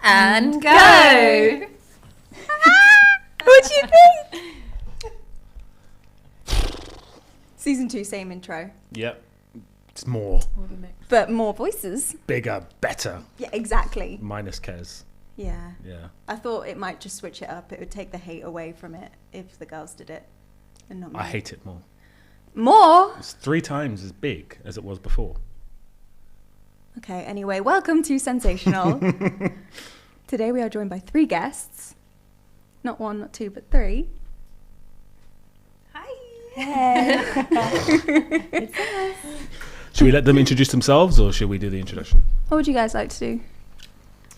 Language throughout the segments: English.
And go! What do you think? Season 2, same intro. Yep. It's more. But more voices. Bigger, better. Yeah, exactly. Minus Kez. Yeah. Yeah. I thought it might just switch it up. It would take the hate away from it if the girls did it. And not me. I hate it more. More? It's 3 times as big as it was before. Okay, anyway, welcome to Sensational. Today we are joined by 3 guests. Not 1, not 2, but 3. Hi. Hey. It's us. Should we let them introduce themselves or should we do the introduction? What would you guys like to do?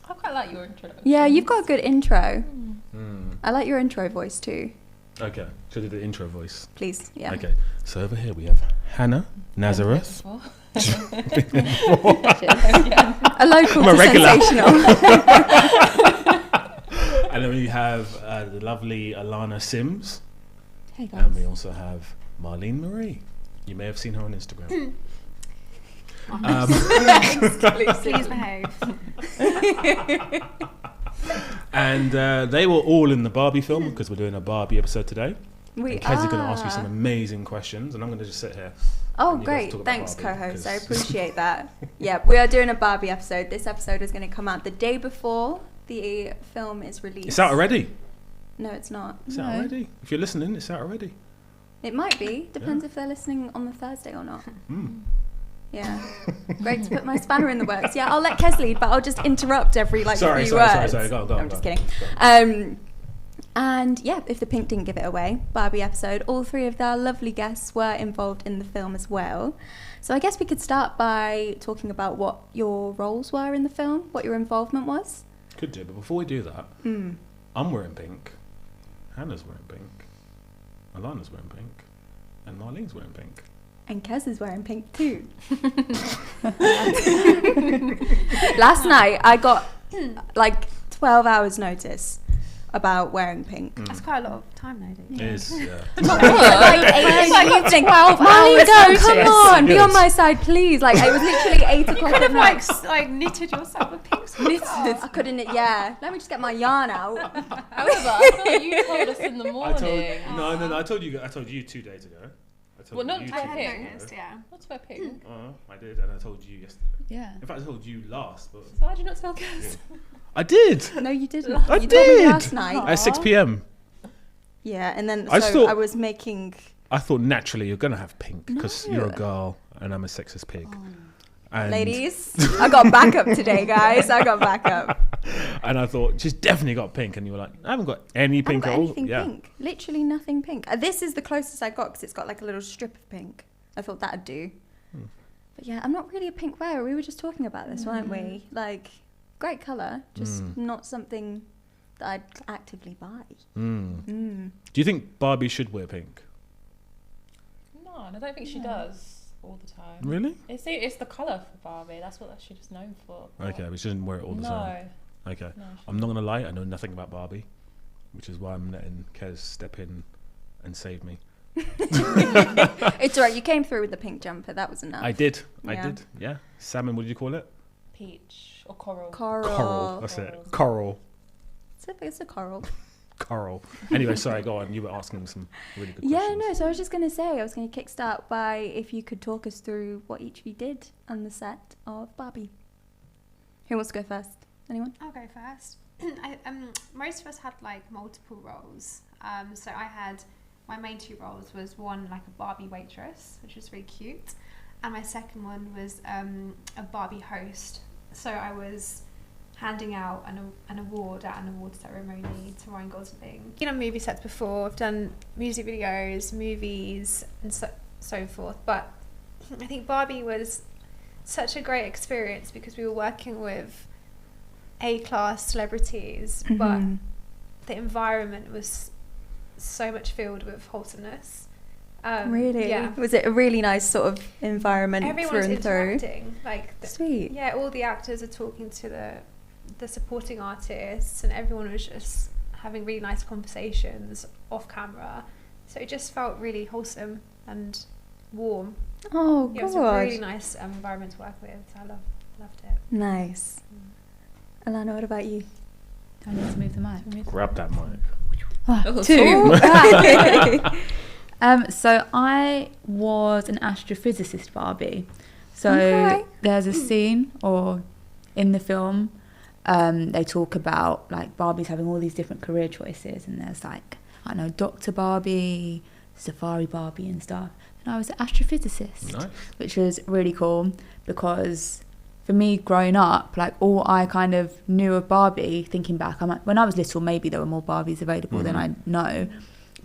I quite like your introduction. Yeah, you've got a good intro. Mm. I like your intro voice too. Okay. Should we do the intro voice? Please, yeah. Okay. So over here we have Hannah Nazareth. A local I'm a to regular. Sensational. And then we have the lovely Alannah Sims. Hey guys. And we also have Marlene Marie. You may have seen her on Instagram. Please behave. And they were all in the Barbie film because we're doing a Barbie episode today. We Kez is going to ask you are. some amazing questions, and I'm going to just sit here. Oh, and you guys great. talk about Thanks, Barbie, co-host. I 'cause- appreciate that. Yeah, we are doing a Barbie episode. This episode is going to come out the day before the film is released. It's out already. No, it's not. It's out already. If you're listening, it's out already. It might be. Depends if they're listening on the Thursday or not. Mm. Yeah. Great to put my spanner in the works. Yeah, I'll let Kez lead, but I'll just interrupt every few Sorry. words. Go on. I'm just kidding. And yeah, if the pink didn't give it away, Barbie episode, all 3 of our lovely guests were involved in the film as well. So I guess we could start by talking about what your roles were in the film, what your involvement was. Could do, but before we do that, I'm wearing pink. Hannah's wearing pink. Alannah's wearing pink. And Marlene's wearing pink. And Kez is wearing pink too. Last night I got like 12 hours notice about wearing pink. That's quite a lot of time though, don't you? It is, yeah. Like 8 in the evening. 12 Marlene, hours go, notice. come on, be Yes. on my side, please. Like it was literally 8 You o'clock could at have night. like knitted yourself a pink sweater. I couldn't. Yeah, let me just get my yarn out. However, you told us in the morning. No. I told you 2 days ago. I told Well, not you to 2 I wear days had pink. ago. noticed, yeah. What's my pink? I did, and I told you yesterday. Yeah. In fact, I told you last, but So why did you not tell us? I did No, you didn't. I you told me did. last night. at 6 p.m. Yeah, and then I so thought- I was making. I thought naturally you're gonna have pink because No. you're a girl and I'm a sexist pig. And Ladies, I got backup today, guys. I got backup. And I thought she's definitely got pink, and you were like, I haven't got any I pink haven't at got all. anything Yeah. pink. Literally nothing pink. This is the closest I got because it's got like a little strip of pink. I thought that'd do. But yeah, I'm not really a pink wearer. We were just talking about this, weren't we? Like, great colour, just not something that I'd actively buy. Do you think Barbie should wear pink? No, I don't think she does all the time. Really? It's the colour for Barbie. That's what she's just known for. Okay, but she doesn't wear it all the time. Okay. No, I'm not gonna lie, I know nothing about Barbie, which is why I'm letting Kez step in and save me. It's alright, you came through with the pink jumper. That was enough. I did. Yeah. Yeah. Salmon, what did you call it? peach or coral. Coral. That's it. Coral. It's a coral. Coral. Anyway, sorry, go on. You were asking some really good Yeah, questions. no, so I was just going to say, I was going to kickstart by if you could talk us through what each of you did on the set of Barbie. Who wants to go first? Anyone? I'll go first. Most of us had like multiple roles. So I had my main 2 roles was one like a Barbie waitress, which was really cute, and my second one was a Barbie host. So I was handing out an award at an award ceremony to Ryan Gosling. Been on movie sets before. I've done music videos, movies, and so forth. But I think Barbie was such a great experience because we were working with A-class celebrities, but the environment was so much filled with wholesomeness. Really? Yeah. Was it a really nice sort of environment Everyone through was and through? interacting. Like, Sweet. yeah, all the actors are talking to the supporting artists, and everyone was just having really nice conversations off camera. So it just felt really wholesome and warm. Oh, Yeah, it was a really nice environment to work with. So I loved it. Nice. Alannah, what about you? I need to move the mic. Grab that mic. Oh, 2. So I was an astrophysicist Barbie. So Okay. there's a scene, or in the film, they talk about like Barbies having all these different career choices, and there's like, I don't know, Dr. Barbie, Safari Barbie and stuff. And I was an astrophysicist, Nice. which was really cool because for me growing up, like all I kind of knew of Barbie, thinking back, I'm like, when I was little, maybe there were more Barbies available than I know.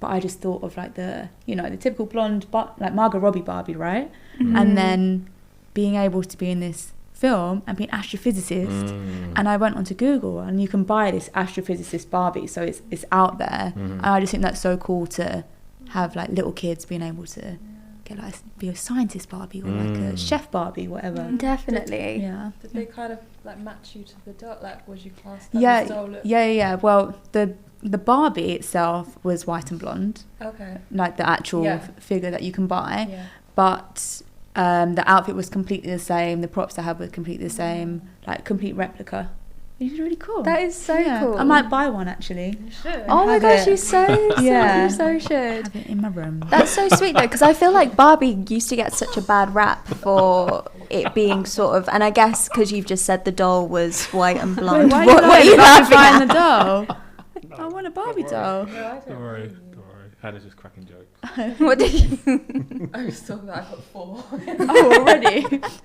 But I just thought of like the typical blonde, like Margot Robbie Barbie, right? And then being able to be in this film and be an astrophysicist. And I went onto Google, and you can buy this astrophysicist Barbie, so it's out there. And I just think that's so cool to have like little kids being able to get like be a scientist Barbie or like a chef Barbie, whatever. Definitely. Yeah. Did they kind of like match you to the dot? Like, was you cast? Yeah. Well, the Barbie itself was white and blonde, Okay. like the actual figure that you can buy. Yeah. But the outfit was completely the same. The props I had were completely the same, like complete replica. It was really cool. That is so cool. I might buy one actually. You should. Oh my have gosh, it. you so Yeah. you so should. Have it in my room. That's so sweet though, because I feel like Barbie used to get such a bad rap for it being sort of, and I guess because you've just said the doll was white and blonde. Why What are you laughing buying at? the doll? I want a Barbie doll. No, I don't. Don't worry. Hannah's just cracking jokes. What did you? I was talking about I got 4. Oh, already?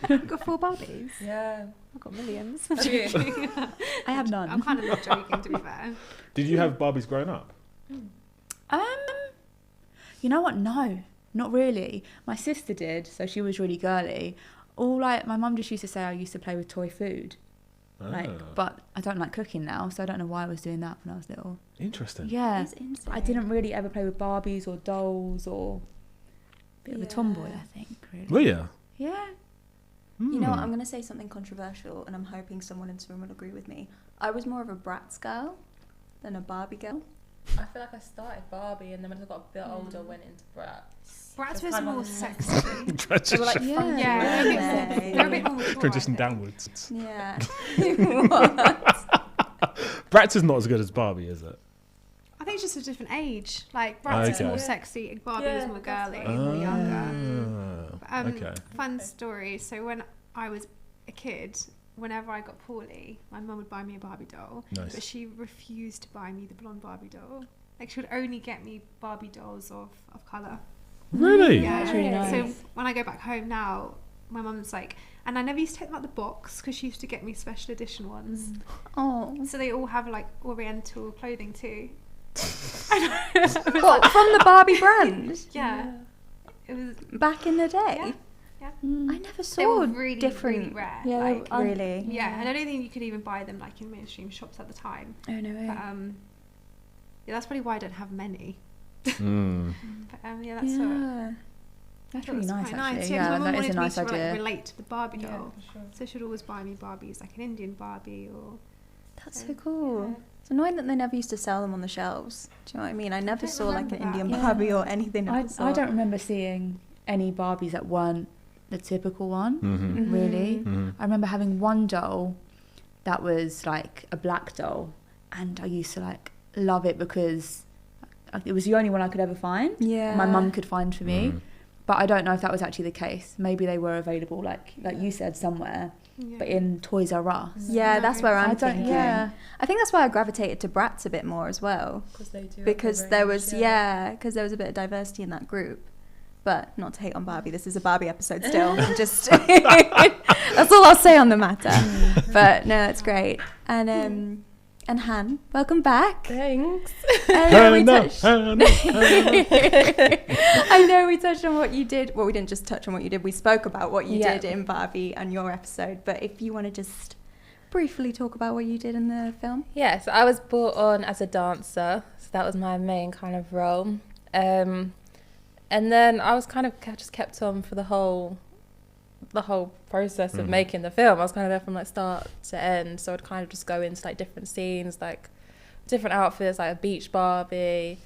I've got 4 Barbies. Yeah. I've got millions. I have none. I'm kind of not joking, to be fair. Did you have Barbies growing up? You know what? No, not really. My sister did, so she was really girly. All like my mum just used to say I used to play with toy food, like, but I don't like cooking now, so I don't know why I was doing that when I was little. Interesting. Yeah, That's insane. I didn't really ever play with Barbies or dolls or bit of a tomboy, I think. Really. Were you? Yeah. You know what? I'm going to say something controversial, and I'm hoping someone in this room will agree with me. I was more of a Bratz girl than a Barbie girl. I feel like I started Barbie, and then when I got a bit older, went into Bratz. Bratz It's was kind of more like- sexy. They were like Yeah. funky, Yeah, weren't they? they're a bit more mature, I Transition think. downwards. Yeah. What? Bratz is not as good as Barbie, is it? I think it's just a different age. Like, Bratz is Okay. more sexy, Barbie was Yeah, more that's girly, right. more younger. Okay. Fun story. So when I was a kid, whenever I got poorly, my mum would buy me a Barbie doll, Nice. but she refused to buy me the blonde Barbie doll. Like, she would only get me Barbie dolls of colour. Really? Yeah, That's really nice. So when I go back home now, my mum's like, and I never used to take them out the box because she used to get me special edition ones. Oh. So they all have like Oriental clothing too. What, from the Barbie brand? Yeah. It was Back in the day? Yeah. I never they saw were really, different. really rare. Yeah, like, Really? yeah, and I don't think you could even buy them like in mainstream shops at the time. Oh, no way. But yeah, that's probably why I don't have many. Mm. But yeah, that's what. Yeah. That's That really was nice, quite actually. nice. Yeah, my mum that is wanted a nice me to idea. like, relate to the Barbie Yeah, doll, for sure. so she'd always buy me Barbies, like an Indian Barbie or. That's so cool. Yeah. It's annoying that they never used to sell them on the shelves. Do you know what I mean? I never don't saw like an remember that. Indian Yeah. Barbie or anything of I the sort. don't remember seeing any Barbies that weren't the typical one, Mm-hmm. really. Mm-hmm. I remember having one doll that was like a black doll, and I used to like love it because it was the only one I could ever find. Yeah. My mum could find for me, Mm. but I don't know if that was actually the case. Maybe they were available, like you said, somewhere, Yeah. but in Toys R Us. Yeah, No. that's where I'm I don't. thinking. Yeah. I think that's why I gravitated to Bratz a bit more as well. They do have Because the there range, was, because there was a bit of diversity in that group. But not to hate on Barbie, this is a Barbie episode still. Just that's all I'll say on the matter. But no, it's great. And Han, welcome back. Thanks. I know we Hannah, touched. Hannah, Hannah. I know we touched on what you did. Well, we didn't just touch on what you did. We spoke about what you Yeah. did in Barbie and your episode. But if you want to just briefly talk about what you did in the film. Yeah, so I was brought on as a dancer, so that was my main kind of role. And then I was kind of just kept on for the whole process of Mhm. making the film. I was kind of there from like start to end, so I'd kind of just go into like different scenes, like different outfits, like a beach Barbie.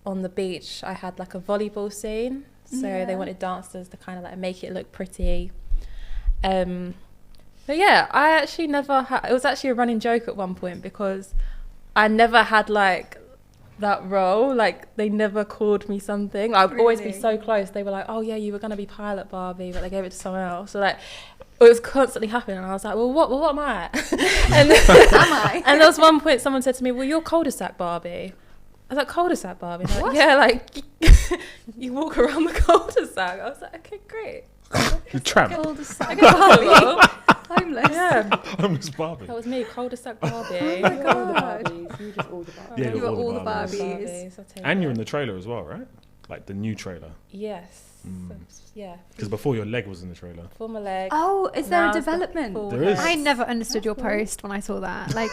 On the beach, I had like a volleyball scene, so Yeah. they wanted dancers to kind of like make it look pretty. But But yeah, I actually never had. It was actually a running joke at one point because I never had like that role. Like they never called me something. I'd always be so close. They were like, "Oh yeah, you were gonna be pilot Barbie," but they gave it to someone else. So like, it was constantly happening, and I was like, "Well, what am I?" And Am I? and there was one point someone said to me, "Well, you're cul-de-sac Barbie." I was like, "Cul-de-sac Barbie?" Like, What? yeah, like you walk around the cul-de-sac. I was like, "Okay, great." You tramp. Cul-de-sac Barbie. Barbie. Homeless. Yeah, Homeless Barbie. that was me, cul-de-sac Barbie. Oh my God. You just all the Barbies. Yeah, You were all the Barbies. Barbies. I'll take And you're it. in the trailer as well, right? Like the new trailer. Yes. Mm. So, yeah. Because before your leg was in the trailer. Former leg. Oh, is there Now a it's the development? full There is. head. I never understood your post when I saw that. Like,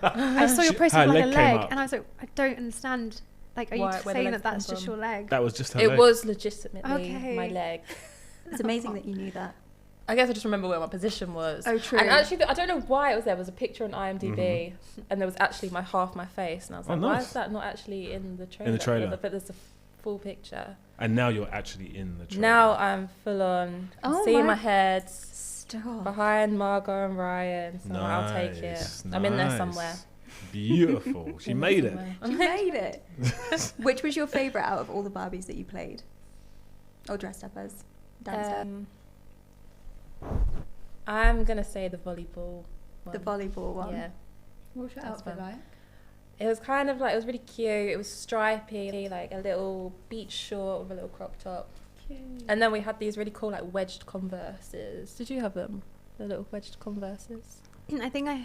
I saw your post Her with like a leg came leg, up. and I was like, I don't understand. Like, are you Where just the saying legs that that's come just from. your leg? That was just her It leg. was legitimately Okay. my leg. It's amazing that you knew that. I guess I just remember where my position was. Oh, true. And actually, I don't know why it was there. There was a picture on IMDb, Mm-hmm. and there was actually half my face, and I was Oh, like, why nice. is that not actually in the trailer? In the trailer. But there's a full picture. And now you're actually in the trailer. Now I'm full on. Oh See my- my head Stop. behind Margot and Ryan. So I'll take it. Nice, I'm in there nice. somewhere. Beautiful. She made it. You made it. Which was your favourite out of all the Barbies that you played? Or dressed up as? Downstairs. I'm gonna say the volleyball one. The volleyball one. Yeah. What was your That's outfit fun. like? It was kind of like, it was really cute. It was stripy, like a little beach short with a little crop top. And then we had these really cool like wedged Converses. Did you have them? The little wedged Converses? I think I.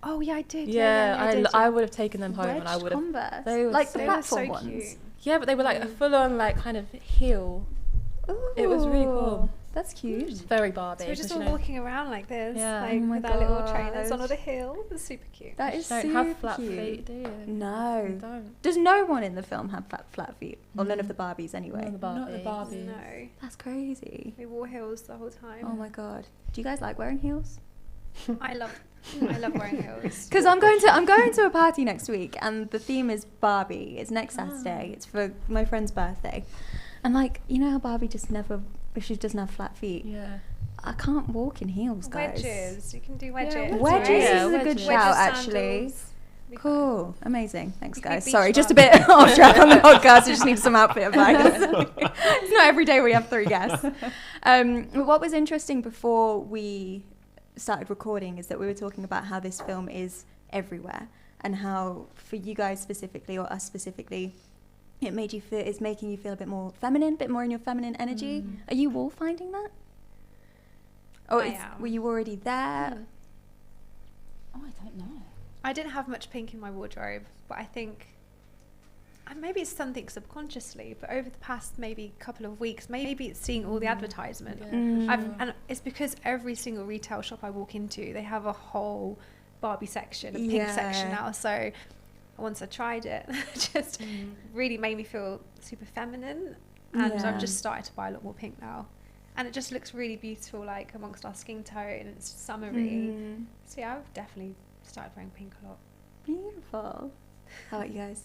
Oh yeah, I did. Yeah, did. I would have taken them home and I Wedged would have. Converse. They were Like so- the They were platform so ones. cute. Yeah, but they were like a full on like kind of heel. It was really cool. Ooh, That's cute. Very Barbie. So we're just 'cause, all you know, walking around like this, Yeah. like Oh my with our little trainers on gosh. the hill. It was super cute. That is don't super have flat cute. feet, do you? No. You don't. Does no one in the film have flat feet? Or none of the Barbies anyway? None of the Not the Barbies. Barbies. No, That's crazy. we wore heels the whole time. Oh my god. Do you guys like wearing heels? I love wearing heels. Because I'm going to a party next week, and the theme is Barbie. It's next Saturday. It's for my friend's birthday, and like, you know how Barbie just never, if she doesn't have flat feet, Yeah. I can't walk in heels, guys. Wedges. You can do wedges. Wedges Yeah, is a good wedges. shout, Wedges, actually. sandals. Be fun. Cool, amazing. Thanks, You could be guys. beach Sorry, just a Barbie. bit off track on the podcast. I just need some outfit advice. It's not every day we have 3 guests. What was interesting before we started recording is that we were talking about how this film is everywhere, and how for you guys specifically, or us specifically, it made you feel, it's making you feel a bit more feminine, a bit more in your feminine energy. Are you all finding that? Or I is, am. were you already there? Oh, I don't know. I didn't have much pink in my wardrobe, but I think, and maybe it's something subconsciously, but over the past maybe couple of weeks, maybe it's seeing all the advertisement. And it's because every single retail shop I walk into, they have a whole Barbie section, a pink section Yeah. now. So once I tried it, it just really made me feel super feminine, and Yeah. I've just started to buy a lot more pink now. And it just looks really beautiful, like amongst our skin tone, and it's summery. Mm. So yeah, I've definitely started wearing pink a lot. Beautiful. How about you guys?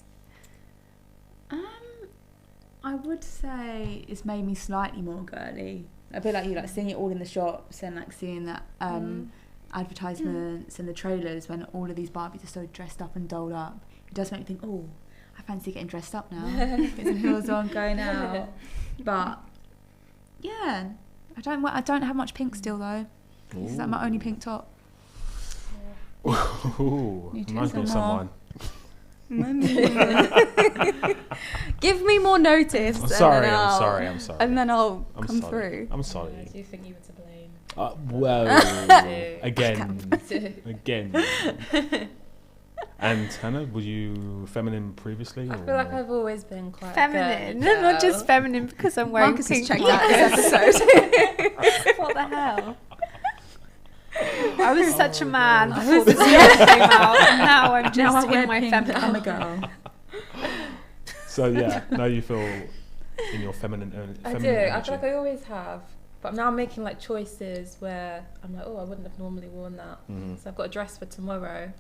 I would say it's made me slightly more girly. A bit like you, like seeing it all in the shops and like seeing that advertisements and the trailers when all of these Barbies are so dressed up and dolled up. It does make me think, oh, I fancy getting dressed up now. Get some heels on, going out. But yeah, I don't have much pink still though. Is that my only pink top? Ooh, You reminds me of some more. someone. Give me more notice. I'm sorry, and then I'm sorry, I'm sorry. And then I'll I'm come sorry. through. I'm I sorry. do think you were to blame. Well, Do. again. And Hannah, were you feminine previously? I or- feel like I've always been quite Feminine, girly not just girl. feminine because I'm wearing Marcus pink. has checked out this episode. What the hell? I was such a man before this film came out, and now I'm just Now I in wear my pink, feminine. I'm a girl. So yeah, now you feel in your feminine. I feminine do. I energy. feel like I always have. But now I'm making like choices where I'm like, oh, I wouldn't have normally worn that. Mhm. So I've got a dress for tomorrow.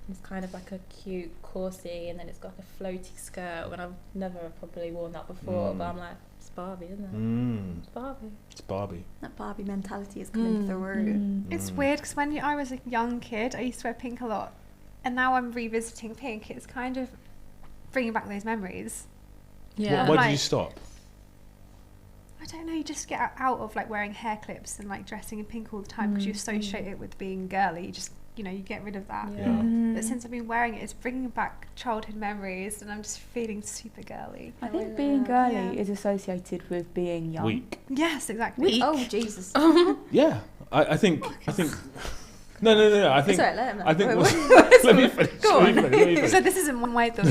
It's kind of like a cute corsey, and then it's got like a floaty skirt. When I've never probably worn that before, but I'm like, It's Barbie, isn't it? It's Barbie. It's Barbie. That Barbie mentality is coming through. It's weird because when I was a young kid, I used to wear pink a lot, and now I'm revisiting pink. It's kind of bringing back those memories. Yeah. Why Like- did you stop? I don't know. You just get out of like wearing hair clips and like dressing in pink all the time because you associate it with being girly. You just, you know, you get rid of that. Yeah. But since I've been wearing it, it's bringing back childhood memories, and I'm just feeling super girly. I think being girly Yeah. is associated with being young. Weak. Yes, exactly. Oh, Jesus. Yeah. I think. No. I think. Sorry, let him know. I think. Wait, Let me finish. Go on. Let me finish. So this isn't one way though.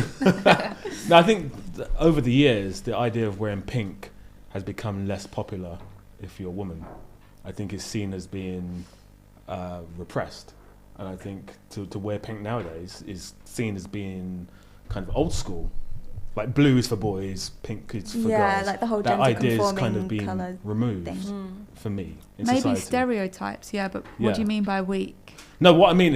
No, I think over the years, the idea of wearing pink has become less popular if you're a woman. I think it's seen as being repressed. And I think to wear pink nowadays is seen as being kind of old school. Like blue is for boys, pink is for Yeah, girls. like the whole that idea is gender-conforming kind of being colour removed thing. for me in Maybe society. stereotypes, yeah, but Yeah. what do you mean by weak? No, what I mean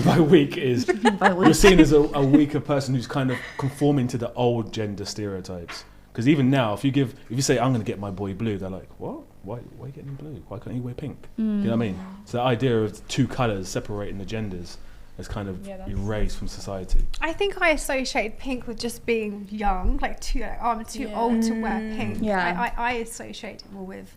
by weak is you're seen as a weaker person who's kind of conforming to the old gender stereotypes. Because even now, if you say I'm going to get my boy blue, they're like, what? Why are you getting him blue? Why can't you wear pink? You know what I mean? So the idea of two colours separating the genders is kind of erased from society. I think I associated pink with just being young, like I'm too old to wear pink. Yeah. I associate it more with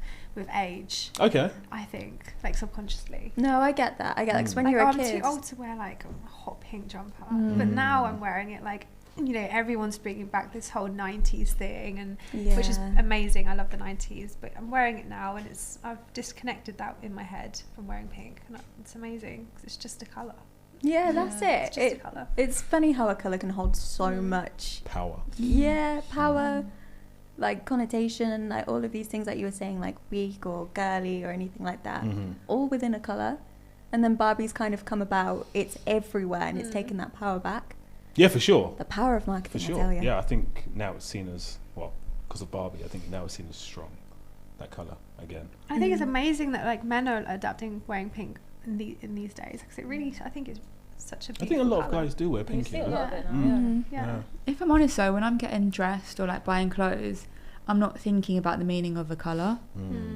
age. Okay. I think, like subconsciously. No, I get that. Because when Like, you're a I'm kid, too old to wear like a hot pink jumper, but now I'm wearing it like, you know, everyone's bringing back this whole 90s thing, and which is amazing. I love the 90s, but I'm wearing it now, and I've disconnected that in my head from wearing pink, and it's amazing because it's just a colour. yeah, that's It's it. just a colour. It's funny how a colour can hold so much. Power. Yeah, power, like connotation, and like all of these things that you were saying, like weak or girly or anything like that, all within a colour. And then Barbie's kind of come about. It's everywhere, and it's taken that power back. Yeah, for sure. The power of For marketing, I sure. tell you. Yeah, I think now it's seen as, well, because of Barbie, I think now it's seen as strong, that colour, again. I think it's amazing that like men are adapting wearing pink in these days, because it really, I think it's such a beautiful I think a lot of colour. guys do wear You pink. see you a know? lot of it now, Yeah. If I'm honest though, when I'm getting dressed or like buying clothes, I'm not thinking about the meaning of a colour.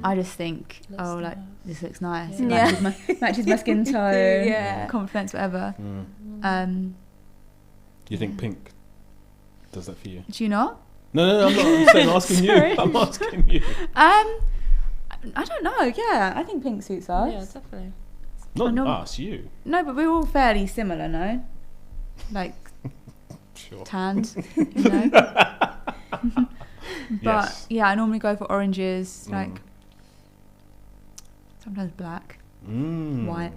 I just think, Looks like nice. this looks nice. Yeah. Matches my skin tone, Yeah. confidence, whatever. You think pink does that for you? Do you not? No, I'm not. I'm saying, asking you. Sorry. I'm asking you. I don't know. Yeah, I think pink suits us. Yeah, definitely. Not know- us, you. No, but we're all fairly similar, no? Like Sure. tanned, you know. But Yes. yeah, I normally go for oranges, like sometimes black, white,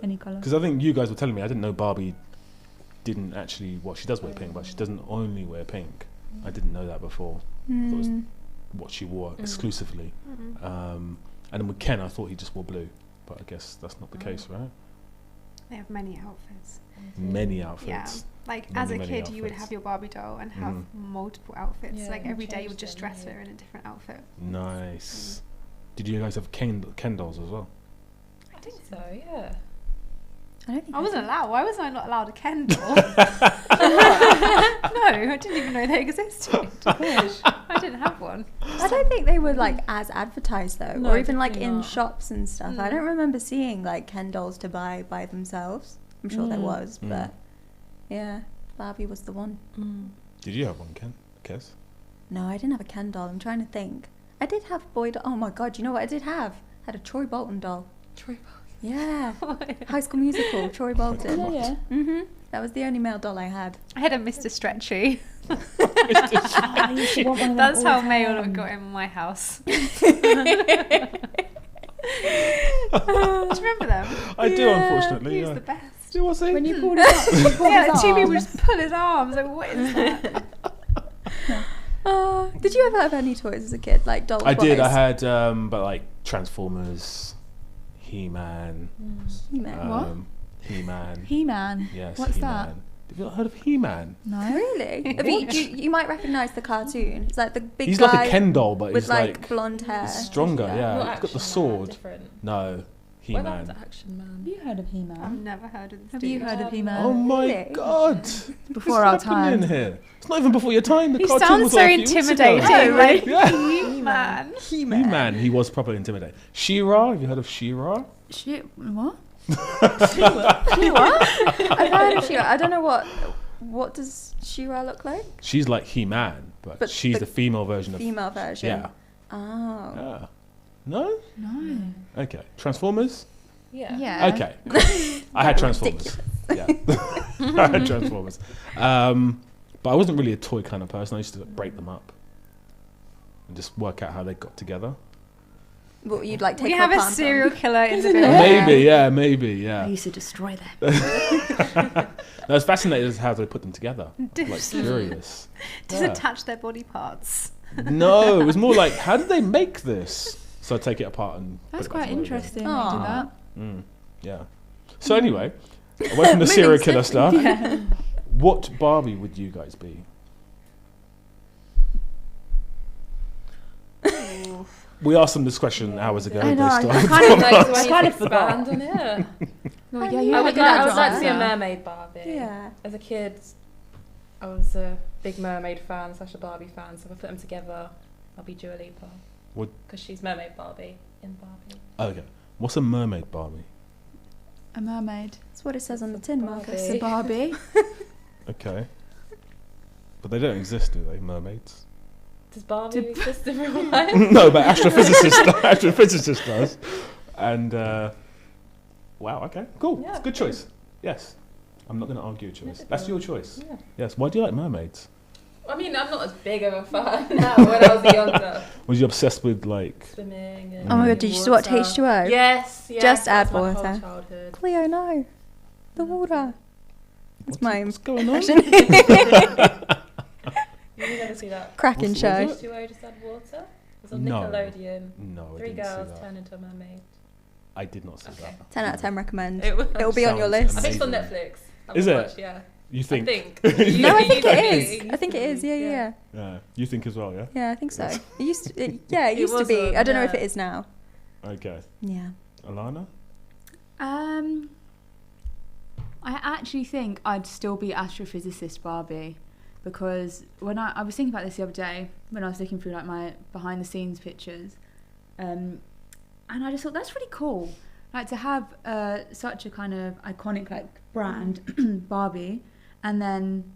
any colour. Because I think you guys were telling me, I didn't know Barbie didn't actually, well, she does wear pink, but she doesn't only wear pink. I didn't know that before. I thought it was what she wore exclusively. And then with Ken, I thought he just wore blue, but I guess that's not the case, right? They have many outfits. Many Yeah, outfits. like Many, as a many kid, you would outfits. have your Barbie doll and have multiple outfits. Yeah, Like and every day, you would change just them, dress yeah. her in a different outfit. Nice. Did you guys have Ken dolls as well? I think so, yeah. I don't think I wasn't did. allowed. Why was I not allowed a Ken doll? No, I didn't even know they existed. I didn't have one. I don't think they were like as advertised though, No, or even like definitely in not. shops and stuff. I don't remember seeing like Ken dolls to buy by themselves. I'm sure there was, but yeah, Barbie was the one. Did you have one, Ken? Kes? No, I didn't have a Ken doll. I'm trying to think. I did have boy doll. Oh my god, you know what I did have? I had a Troy Bolton doll. Troy Yeah, High School Musical, Troy Bolton. Yeah. That was the only male doll I had. I had a Mr. Stretchy. I used to want one of them That's all how the Mayo time. got in my house. Do you remember them? I do, unfortunately. He Yeah. was the best. Was he? When you pulled his arms, Yeah, like Chibi would just pull his arms. Like, what is that? Did you ever have any toys as a kid, like dolls? I did. I had, but like Transformers, He-Man. He-Man. What? He-Man. He-Man. Yes. What's He-Man. that? Have you not heard of He-Man? No. Really? Have you might recognise the cartoon. It's like the big He's guy like a Ken doll, but with he's like like blonde hair. stronger. Yeah, Not he's got the actually, sword. different. No, Well, that He-Man. was Action Man. Have you heard of He-Man? I've never heard of this. Have you heard of He-Man? Oh my Really? God! Before our What's happening time. here? It's not even before your time. The He cartoon sounds was so like a few weeks ago. intimidating. Oh, Like, Yeah. He-Man. He-Man. He was properly intimidating. She-Ra. Have you heard of She-Ra? Shit, what? I've heard of She-Ra. I don't know what does She-Ra look like? She's like He-Man, but she's the the female version of. Female version. Yeah. Oh. Yeah. No. No. Okay. Transformers. Yeah. Yeah. Okay. Cool. I had Transformers. Yeah. I had Transformers. But I wasn't really a toy kind of person. I used to break them up and just work out how they got together. What you'd like take We her have a apart serial from? killer in the Maybe, yeah. I used to destroy them. I was fascinated as how they put them together. Like curious. Just Yeah. attach their body parts. No, it was more like, how did they make this? So I take it apart and. put That's it quite back together again. interesting. That you do Aw. that. Yeah. So anyway, away from the serial killer stuff. Yeah. What Barbie would you guys be? We asked them this question hours ago. I know, They I started. kind of forgot. On it. Well, yeah, you I had would a like, good to see a answer. mermaid Barbie. Yeah. As a kid, I was a big mermaid fan / a Barbie fan, so if I put them together, I'll be Dua Lipa. Would- Because she's mermaid Barbie in Barbie. Okay. What's a mermaid Barbie? A mermaid. That's what it says on the tin, Marcus. It's a Barbie. Okay. But they don't exist, do they? Mermaids? Does Barbie exist in real life? No, but astrophysicist does. And wow, okay, cool. Yeah, It's a good cool. choice. Yes. I'm not going to argue a choice. No, That's your choice. Yeah. Yes. Why do you like mermaids? I mean, I'm not as big of a fan now when I was younger. Was you obsessed with like? Swimming and Oh my god, did you used to watch water. H2O? Yes, Just that's add my water. whole childhood. Cleo, no. The water. It's my What's going on? impression. You never see that? Cracking What's- show. what's H2O Just Add Water? It was on No. Nickelodeon. No, I 3 didn't see girls that. turn into a mermaid. I did not see Okay. that. 10 out of 10 recommend. It was. It'll be on your Sounds list. I think it's on amazing. Netflix. I Is would it? watch, yeah. You think? I think. No, I think it It is. I think it is. Yeah, yeah, yeah. Yeah. You think as well, yeah? Yeah, I think so. It used to, yeah, it It used to was be. on, I don't know if yeah. it is now. Okay. Yeah. Alannah? I actually think I'd still be astrophysicist Barbie, because when I was thinking about this the other day when I was looking through like my behind the scenes pictures, and I just thought that's really cool, like to have such a kind of iconic like brand Barbie, and then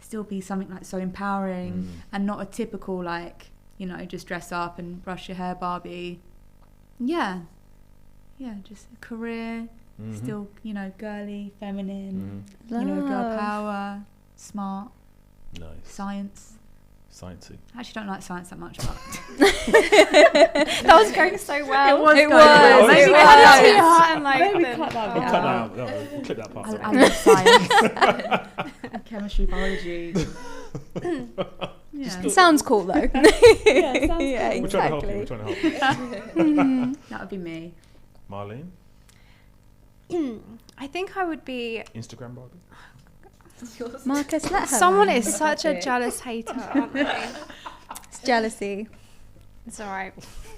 still be something like so empowering and not a typical like, you know, just dress up and brush your hair Barbie. Yeah, just a career. Mhm. Still, you know, girly, feminine, Mhm. you know, girl Love. power, smart, Nice. science. Sciencey. I actually don't like science that much, but That was going so well. It was. Maybe It was. we It had was. a sweetheart and like. Maybe then- cut that oh. bit Cut that out. No, clip that part. I love science. Chemistry, biology. Yeah. It sounds cool though. Yeah, it sounds Yeah, cool. We're trying to help you. We're exactly. trying to help you. That would be me. Marlene? I think I would be. Instagram Barbie? Marcus, let her. Someone know. is such a jealous hater, aren't they? It's jealousy. It's alright.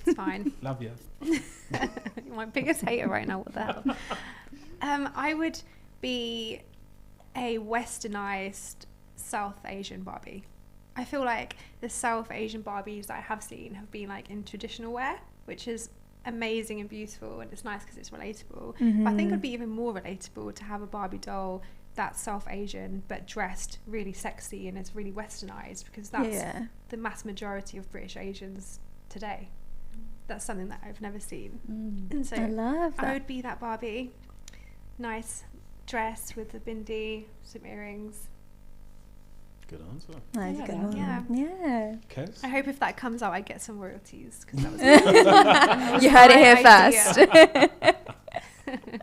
It's fine. Love you. You're my biggest hater right now. What the hell? I would be a westernized South Asian Barbie. I feel like the South Asian Barbies that I have seen have been like in traditional wear, which is amazing and beautiful, and it's nice because it's relatable. But I think it would be even more relatable to have a Barbie doll that's South Asian but dressed really sexy and is really westernized, because that's Yeah. the mass majority of British Asians today. That's something that I've never seen. And so I love I that. would be that Barbie. Nice dress with a bindi, some earrings. Good answer. That is a Yeah, good one. yeah. Yeah. Kes? I hope if that comes out, I get some royalties, because that was that was You heard it my here idea. first.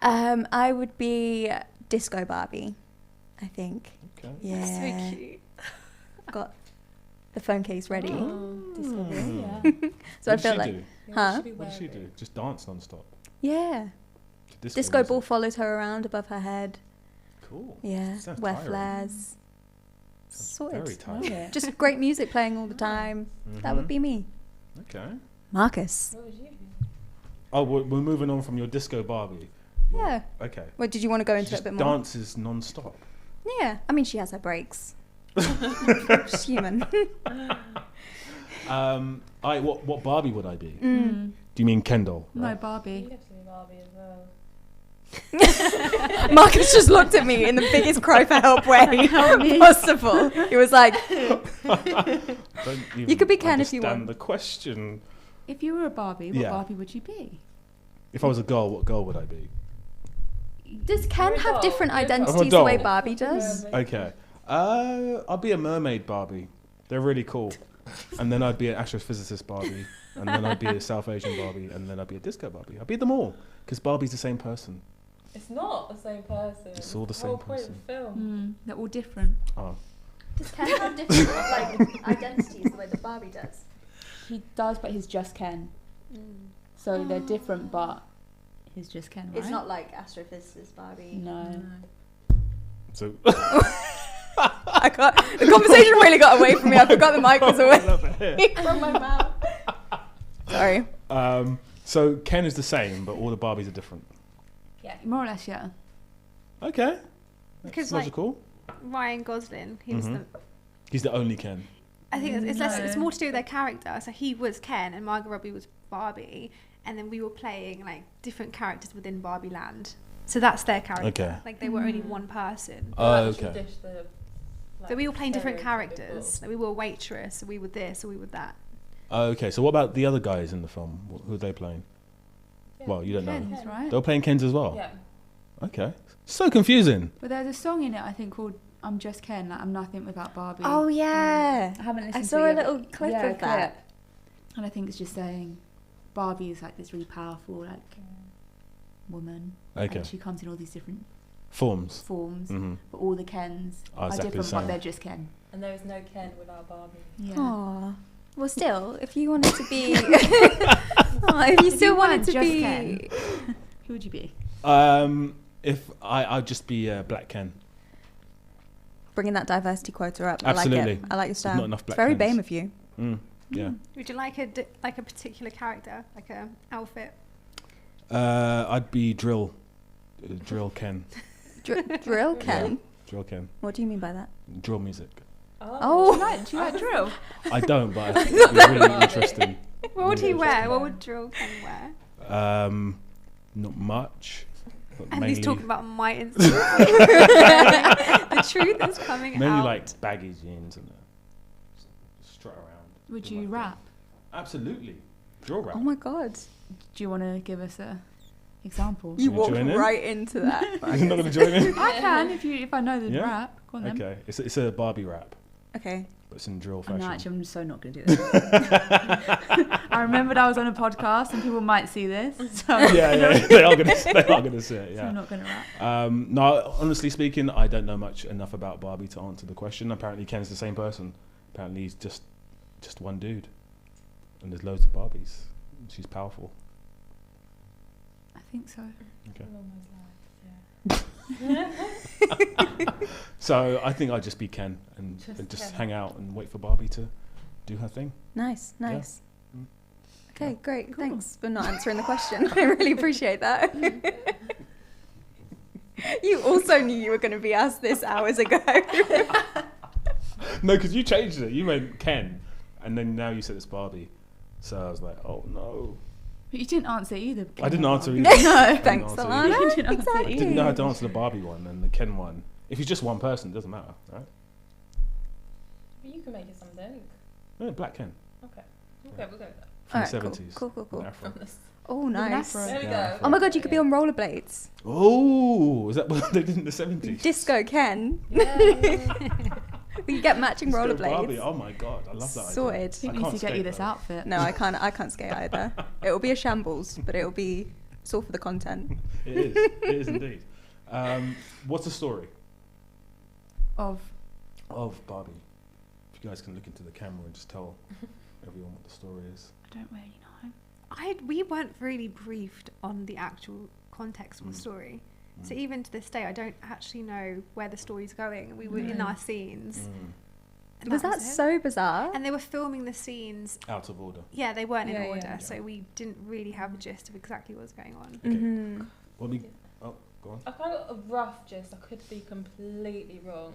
I would be Disco Barbie, I think. Okay. Yeah. So cute. Got the phone case ready. Yeah. So I What feel did she like, do? huh? What did she do? Just dance non-stop? Yeah. Disco ball follows her around above her head. Cool. Yeah. Sounds Wear tiring. flares. Sounds very Sorted. tiring. Just great music playing all the time. That would Mhm. be me. Okay. Marcus. What would you do? Oh, we're moving on from your disco Barbie. Yeah. Okay. Well, did you want to go into it a Just bit more? dances non-stop. Yeah. I mean, she has her breaks. She's human. What Barbie would I be? Mm. Do you mean Kendall? No, Right? Barbie. You have to be Barbie as well. Marcus just looked at me in the biggest cry for help way possible. He was like, Don't You could be Ken if you understand want. the question. If you were a Barbie, what Yeah. Barbie would you be? If I was a girl, what girl would I be? does Ken You're a have doll. different You're a doll. identities the way Barbie does? Okay. I'll be a mermaid Barbie. They're really cool. And then I'd be an astrophysicist Barbie. And then I'd be a South Asian Barbie. And then I'd be a disco Barbie. I'd be them all. Because Barbie's the same person. It's not the same person. It's all the whole same point person. of the film. They're all different. Oh. Does Ken have different identities the way that Barbie does? He does, but he's just Ken. So they're different, but he's just Ken, right? It's not like astrophysicist Barbie. No. So. I can't. The conversation really got away from me. I forgot the mic was away from my mouth. Sorry. So Ken is the same, but all the Barbies are different. Yeah. More or less, yeah. Okay. Because, That's like, logical. Ryan Gosling, he was Mhm. the. He's the only Ken. I think it's less. It's No. more to do with their character. So he was Ken, and Margot Robbie was Barbie, and then we were playing like different characters within Barbie Land. So that's their character. Okay. Like they were only one person. Oh, Like the okay. So we were playing different stereotypical. characters. Like we were a waitress, or we were this, or we were that. Okay, so what about the other guys in the film? Who are they playing? Yeah. Well, you don't know. Ken's, right? They were playing Kens as well? Yeah. Okay. So confusing. But there's a song in it, I think, called I'm Just Ken, like I'm nothing without Barbie. Oh yeah. I haven't listened I to saw it a yet, little but- clip yeah, of that. clip. And I think it's just saying Barbie is like this really powerful, like, woman. Okay. And she comes in all these different Forms. forms, Mm-hmm. but all the Kens Are are exactly the different, same. but they're just Ken. And there is no Ken without Barbie. Yeah. Aww. Well, still, if you wanted to be, if you still wanted to just be, Ken. Who would you be? If I'd just be Black Ken. bringing that diversity quota up. Absolutely. I like it. I like your style. not enough black It's very Kens. BAME of you. Yeah. Would you like a particular character, like a outfit? I'd be Drill Ken. Drill Ken. Drill Ken. What do you mean by that? Drill music. Oh. Do you like drill? I don't, but I think it'd be really interesting. What would he Really wear? interesting. What would Drill Ken wear? Not much. But And he's mainly- talking about my Instagram. The truth is coming Mainly out. like baggy jeans and strut around. Would do you my thing. rap? Absolutely. Drill rap. Oh my god. Do you want to give us a example? You You walked join in? right into that. You're not going to join in? I can if I know the Yeah? rap. Go on then. Okay. It's a Barbie rap, Okay. but it's in drill Oh, fashion. no, actually, I'm so not going to do this. I remembered I was on a podcast and people might see this, so, yeah, they are going to see it. so I'm Yeah. not going to rap. No, honestly speaking, I don't know much enough about Barbie to answer the question. Apparently, Ken's the same person. Apparently, he's just one dude, and there's loads of Barbies. She's powerful. I think so. Okay. Along those lines, So I think I'd just be Ken and just Ken. hang out and wait for Barbie to do her thing. Nice. Nice. Mm. Okay, great. Cool. Thanks for not answering the question. I really appreciate that. You also knew you were going to be asked this hours ago. No, because you changed it. You went Ken, and then now you said it's Barbie. So I was like, oh no. But you didn't answer either. I didn't answer either. No. Thanks, answer Alannah. either. You didn't answer Exactly. I didn't know how to answer the Barbie one and the Ken one. If it's just one person, it doesn't matter, right? But you can make it something. No, Black Ken Okay. Okay, we'll go with that. from Alright, the cool. 70s. Cool, cool, cool. Afro. Oh, an nice. afro. There we Yeah, go. afro. Oh my god, you could be on rollerblades. Oh, is that what they did in the 70s? Disco Ken. Yeah. We could get matching Disco Barbie. rollerblades. Oh my god, I love that idea. Sorted. I think I we need can't to get you skate, this though. outfit. No, I can't skate either. It will be a shambles, but it'll be it's all for the content. It is indeed. What's the story Of of Barbie? If you guys can look into the camera and just tell everyone what the story is. I don't really know. We weren't really briefed on the actual context of the story. So even to this day, I don't actually know where the story's going. We were in No. our scenes. And Was that it. so bizarre? And they were filming the scenes. Out of order. Yeah, they weren't in Yeah, order, yeah. so we didn't really have a gist of exactly what was going on. Okay. Mhm. Well, oh, go on. I kind of got a rough gist. I could be completely wrong.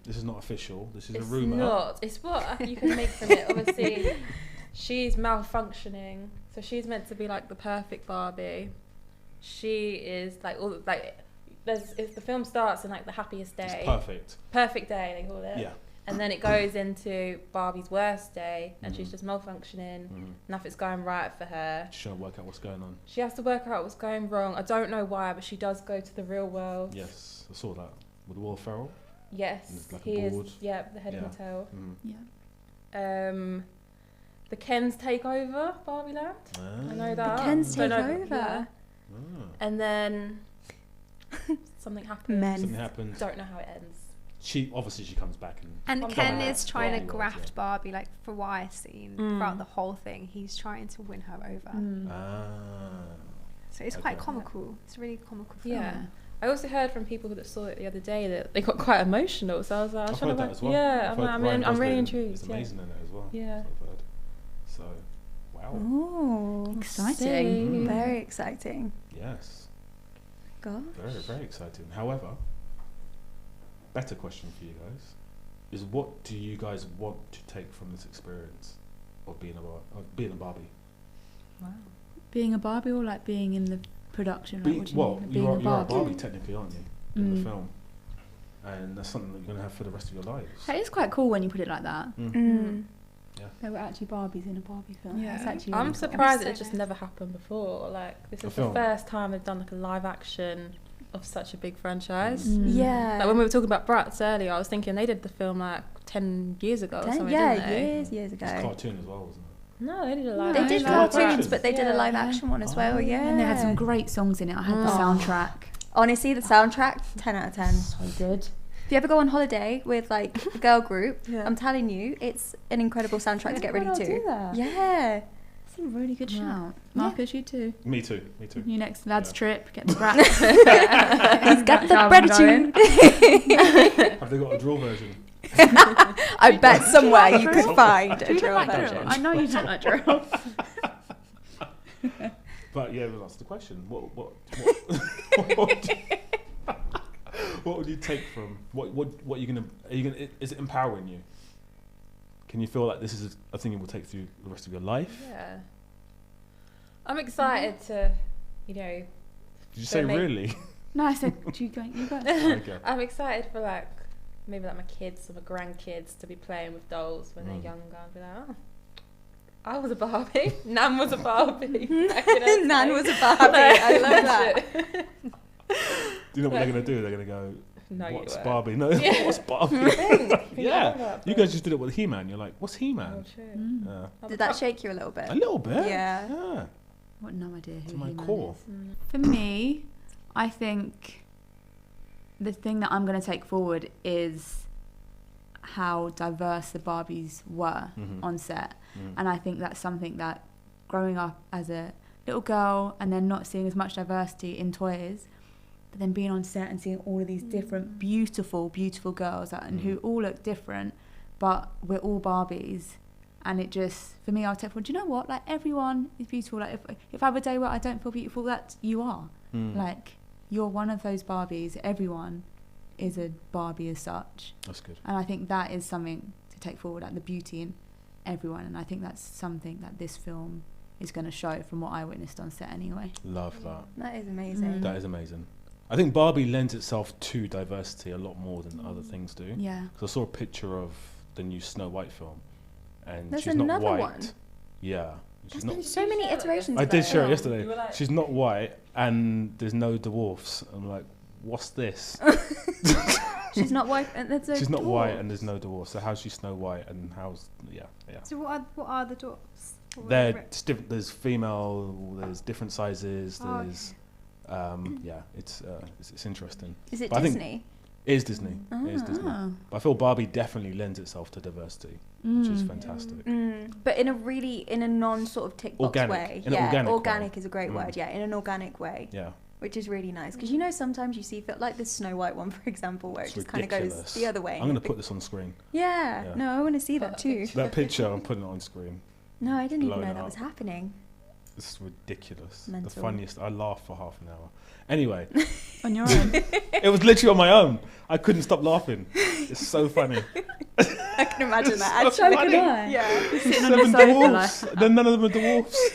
This is not official. This is a It's rumor. not. It's what you can make from it. Obviously, she's malfunctioning, so she's meant to be like the perfect Barbie. She is like all like. The film starts in like the happiest day. It's perfect. Perfect day, they call it. Yeah. And then it goes into Barbie's worst day, and she's just malfunctioning. Nothing's going right for her. Just trying to work out what's going on. She has to work out what's going wrong. I don't know why, but she does go to the real world. Yes, I saw that with Will Ferrell. Yes, And it's like a he board. is. Yeah, the head of the tail. Yeah. The Kens take over Barbie Land. I know that. Kens Don't take know- over. yeah. And then something happens. Men. Something happens. Don't know how it ends. She comes back and. And I'm Ken sorry. is trying to Yeah. graft Barbie, like for what I've seen throughout the whole thing. He's trying to win her over. So it's quite Okay. comical. It's a really comical film. Yeah. I also heard from people that saw it the other day that they got quite emotional. So I was like, I've trying heard to that as well. Yeah, I've heard I'm Ryan really Gosling intrigued. is Yeah. amazing in it as well. Yeah. I've heard. So, wow. Oh, Exciting. very exciting. Yes. Gosh. Very, very exciting. However, better question for you guys is, what do you guys want to take from this experience of being a Barbie? Wow. Being a Barbie or like being in the production? Like, what do you Well, mean? you're a Barbie. Barbie technically, aren't you, in the Mm. film? And that's something that you're going to have for the rest of your lives. That is quite cool when you put it like that. Mm. They were actually Barbies in a Barbie film. Yeah. That's actually I'm really cool. surprised So that it just nice. never happened before. Like, this A is the film. first time they've done like a live action of such a big franchise. Yeah. Like when we were talking about Bratz earlier, I was thinking they did the film like 10 years ago or something, yeah, didn't they? years It's ago. cartoon as well, wasn't it? No, they did a live They action. did live cartoons, action. but they did a Yeah. live action one as well. Oh. Yeah, And they had some great songs in it. I had the Oh. soundtrack. Honestly, the soundtrack, 10 out of 10. So good. If you ever go on holiday with like a girl group, Yeah. I'm telling you, it's an incredible soundtrack to get ready I'll to. do that. Yeah. That's a really good Yeah. shout. Marcus, you too. Me too. Me too. Your next lads Yeah. trip, get the brat. He's got the gratitude. Have they got a drill version? I bet somewhere you could find a Do you drill like version. drill? I know you don't like drill. But yeah, well, that's the question. What what would you take from what are you gonna is it empowering you? Can you feel like this is a thing you will take through the rest of your life? Yeah. I'm excited to, you know, Did you say me. really? No, I said, you go. Okay. I'm excited for like maybe like my kids or my grandkids to be playing with dolls when they're younger and be like, oh, I was a Barbie. Nan was a Barbie. Nan was a Barbie. I love that. Do you know what they're gonna do? They're gonna go, No, you what's were. Barbie? No, Yeah. what's Barbie? Yeah, you guys just did it with He-Man. You're like, what's Oh, He-Man? true. Yeah. Did that shake you a little bit? A little bit. Yeah. Yeah. What no idea who To my He-Man core. is. For me, I think the thing that I'm going to take forward is how diverse the Barbies were on set. And I think that's something that growing up as a little girl and then not seeing as much diversity in toys, but then being on set and seeing all of these different beautiful, beautiful girls and who all look different, but we're all Barbies. And it just, for me, I'll take forward, do you know what? Like, everyone is beautiful. Like, if I have a day where I don't feel beautiful, that you are. Like, you're one of those Barbies. Everyone is a Barbie as such. That's good. And I think that is something to take forward, like the beauty in everyone. And I think that's something that this film is going to show from what I witnessed on set anyway. Love that. That is amazing. That is amazing. I think Barbie lends itself to diversity a lot more than other things do. Yeah. Because I saw a picture of the new Snow White film, and There's she's not another white. one. Yeah, she's There's not. been so many iterations. I of did that share it film. yesterday. You were like- She's not white, and there's no dwarfs. I'm like, what's this? She's not white, and there's a She's not white, dwarf. and there's no dwarfs. So how's she Snow White, and how's yeah. So what are the dwarfs? What were They're the- just different. There's female. There's different sizes. Oh, okay. There's yeah. It's interesting. Is it But I think- Disney? It is Disney. It is Disney. Oh. But I feel Barbie definitely lends itself to diversity, which is fantastic. But in a non sort of tick box Organic. way. In an Yeah, organic way. organic is a great word. Yeah, in an organic way. Yeah. which is really nice. Because you know sometimes you see like the Snow White one, for example, where It's it just kind of goes ridiculous. the other way. I'm going to put this on screen. Yeah. Yeah. No, I want to see that too. That picture, I'm putting it on screen. No, I didn't even Blown know that up. was happening. It's ridiculous. Mental. The funniest. I laughed for half an hour. Anyway, On your own. it was literally on my own. I couldn't stop laughing. It's so funny. I can imagine that. It's so Actually, funny. yeah. Sitting on your Seven sofa, dwarfs. like- Then none of them are dwarfs.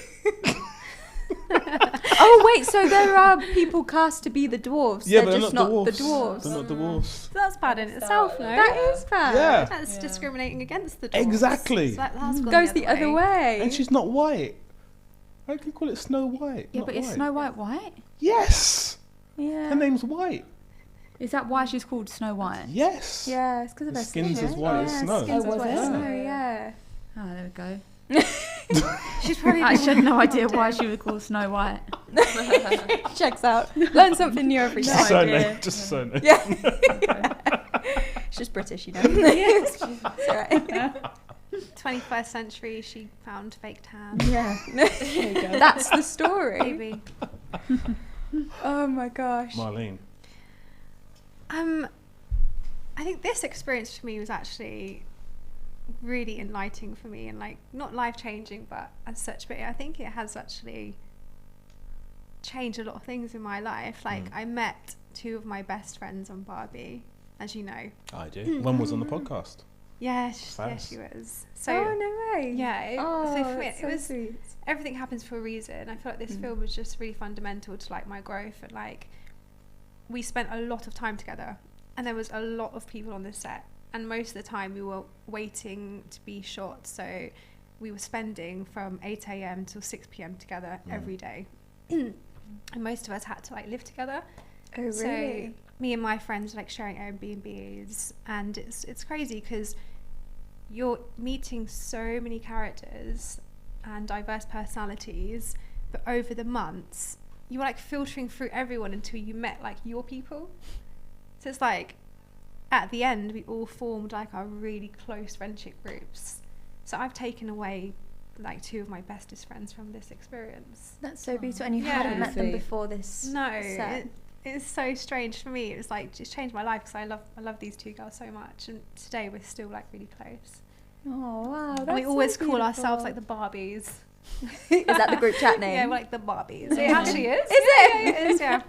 Oh wait, so there are people cast to be the dwarves. Yeah, they're but just they're not not the dwarves. dwarves. They're not dwarfs. That's bad in itself, no? That is bad. Yeah. That's Yeah. discriminating against the dwarves. Exactly. So that has gone Goes the other way. And she's not white. How can you call it Snow White? Yeah, Not but is white. Snow White white? Yes. Yeah. Her name's White. Is that why she's called Snow White? Yes. Yeah, it's because of The her skin's skin. as white as yeah, snow. Skin's Oh, as was white as it? snow, yeah. Oh, there we go. She's probably I been had no working idea on why it. she was called Snow White. Checks out. Learn something new every Just time. surname. Just surname. Yeah. She's just British, you know. It's alright. 21st century, she found fake tan. Yeah. That's the story. Maybe. Oh my gosh. Marlene. I think this experience for me was actually really enlightening for me, and like not life changing, but as such. But I think it has actually changed a lot of things in my life. Like I met two of my best friends on Barbie, as you know. I do. One was on the podcast. Yeah, Fast. she was. So oh no way. yeah, Oh, so for me, that's it so was sweet. everything happens for a reason. I feel like this film was just really fundamental to like my growth, and like we spent a lot of time together, and there was a lot of people on this set, and most of the time we were waiting to be shot, so we were spending from 8 a.m. till 6 p.m. together every day. And most of us had to like live together. Oh really? So me and my friends were like sharing Airbnbs, and it's crazy because you're meeting so many characters and diverse personalities, but over the months you were like filtering through everyone until you met like your people. So it's like at the end we all formed like our really close friendship groups. So I've taken away like two of my bestest friends from this experience. That's so beautiful. And you Yeah. hadn't met them Sweet. before this No, set. it's so strange for me. It was like just changed my life because I love these two girls so much, and today we're still like really close. Oh wow. And we always call ourselves like the Barbies. Is that the group chat name? Yeah, we're like the Barbies. It actually is. Is it? Yeah, it is, yeah.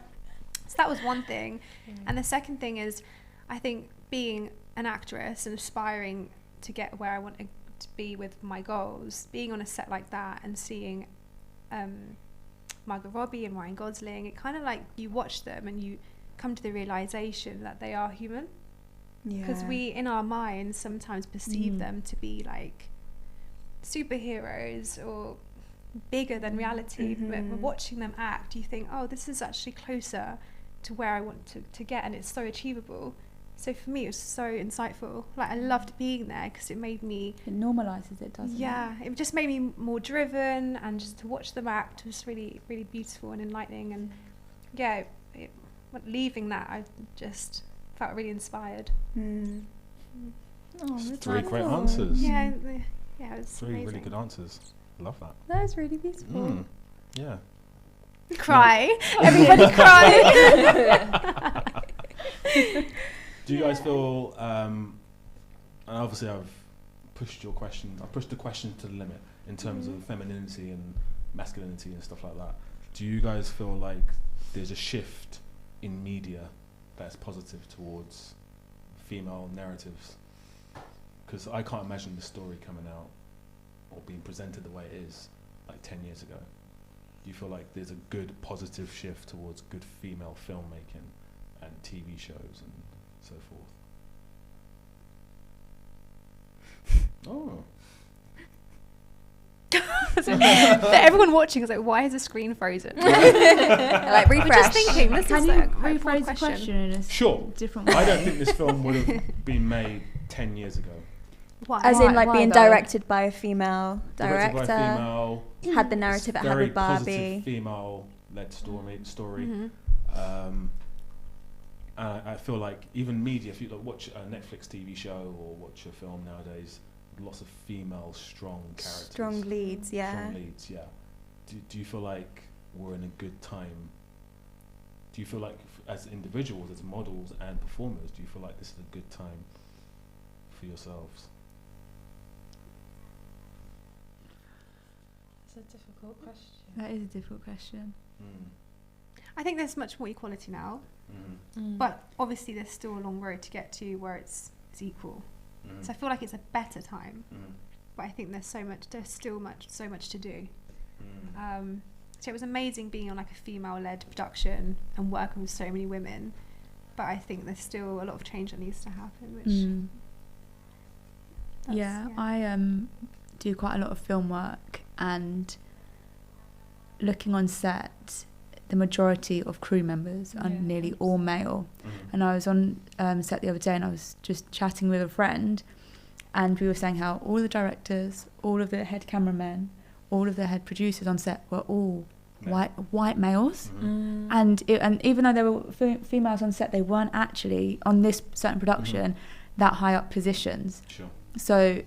So that was one thing. And the second thing is, I think being an actress and aspiring to get where I want to be with my goals, being on a set like that and seeing Margot Robbie and Ryan Gosling, it kind of like you watch them and you come to the realization that they are human. Because we, in our minds, sometimes perceive them to be like superheroes or bigger than reality. But watching them act, you think, oh, this is actually closer to where I want to get, and it's so achievable. So for me, it was so insightful. Like I loved being there because it made me, It normalises it, doesn't it? it just made me more driven, and just to watch them act was really, really beautiful and enlightening. And yeah, leaving that, I just felt really inspired. Oh, Three great answers. Yeah, it was Three amazing. really good answers. Love that. That was really beautiful. Yeah. Cry. Everybody cry. Do you guys feel, and obviously I've pushed the question to the limit in terms of femininity and masculinity and stuff like that. Do you guys feel like there's a shift in media that's positive towards female narratives? Because I can't imagine the story coming out or being presented the way it is like 10 years ago. Do you feel like there's a good positive shift towards good female filmmaking and TV shows and so forth? Oh. So everyone watching is like, why is the screen frozen? Like We're refresh. just thinking, this Can is you like quite a broad rephrase the question in a Sure. different way? I don't think this film would have been made 10 years ago. Why? As in like Why being though? directed by a female Directed director. by a female, Had the narrative it had very with positive Barbie. female-led story. Mhm. And I feel like even media, if you watch a Netflix TV show or watch a film nowadays, lots of female strong characters. Strong leads, yeah. Strong leads, yeah. Do you feel like we're in a good time do you feel like as individuals, as models and performers, do you feel like this is a good time for yourselves? It's a difficult question. That is a difficult question. I think there's much more equality now, but obviously there's still a long road to get to where it's equal. So I feel like it's a better time, but I think there's so much to do. So it was amazing being on like a female-led production and working with so many women, but I think there's still a lot of change that needs to happen. Which I do quite a lot of film work, and looking on set, the majority of crew members are nearly all male. And I was on set the other day, and I was just chatting with a friend, and we were saying how all the directors, all of the head cameramen, all of the head producers on set were all white males. And even though there were females on set, they weren't actually on this certain production that high up positions. So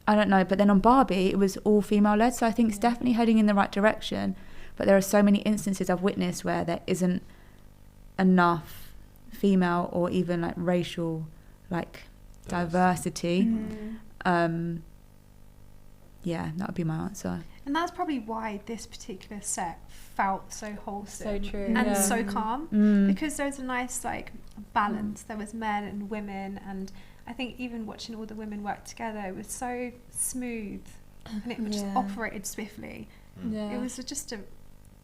I don't know, but then on Barbie it was all female led, so I think it's definitely heading in the right direction. But there are so many instances I've witnessed where there isn't enough female or even like racial like diversity. Yeah, that would be my answer. And that's probably why this particular set felt so wholesome, So true. and so calm, because there was a nice like balance. There was men and women, and I think even watching all the women work together, it was so smooth, and it just operated swiftly. It was just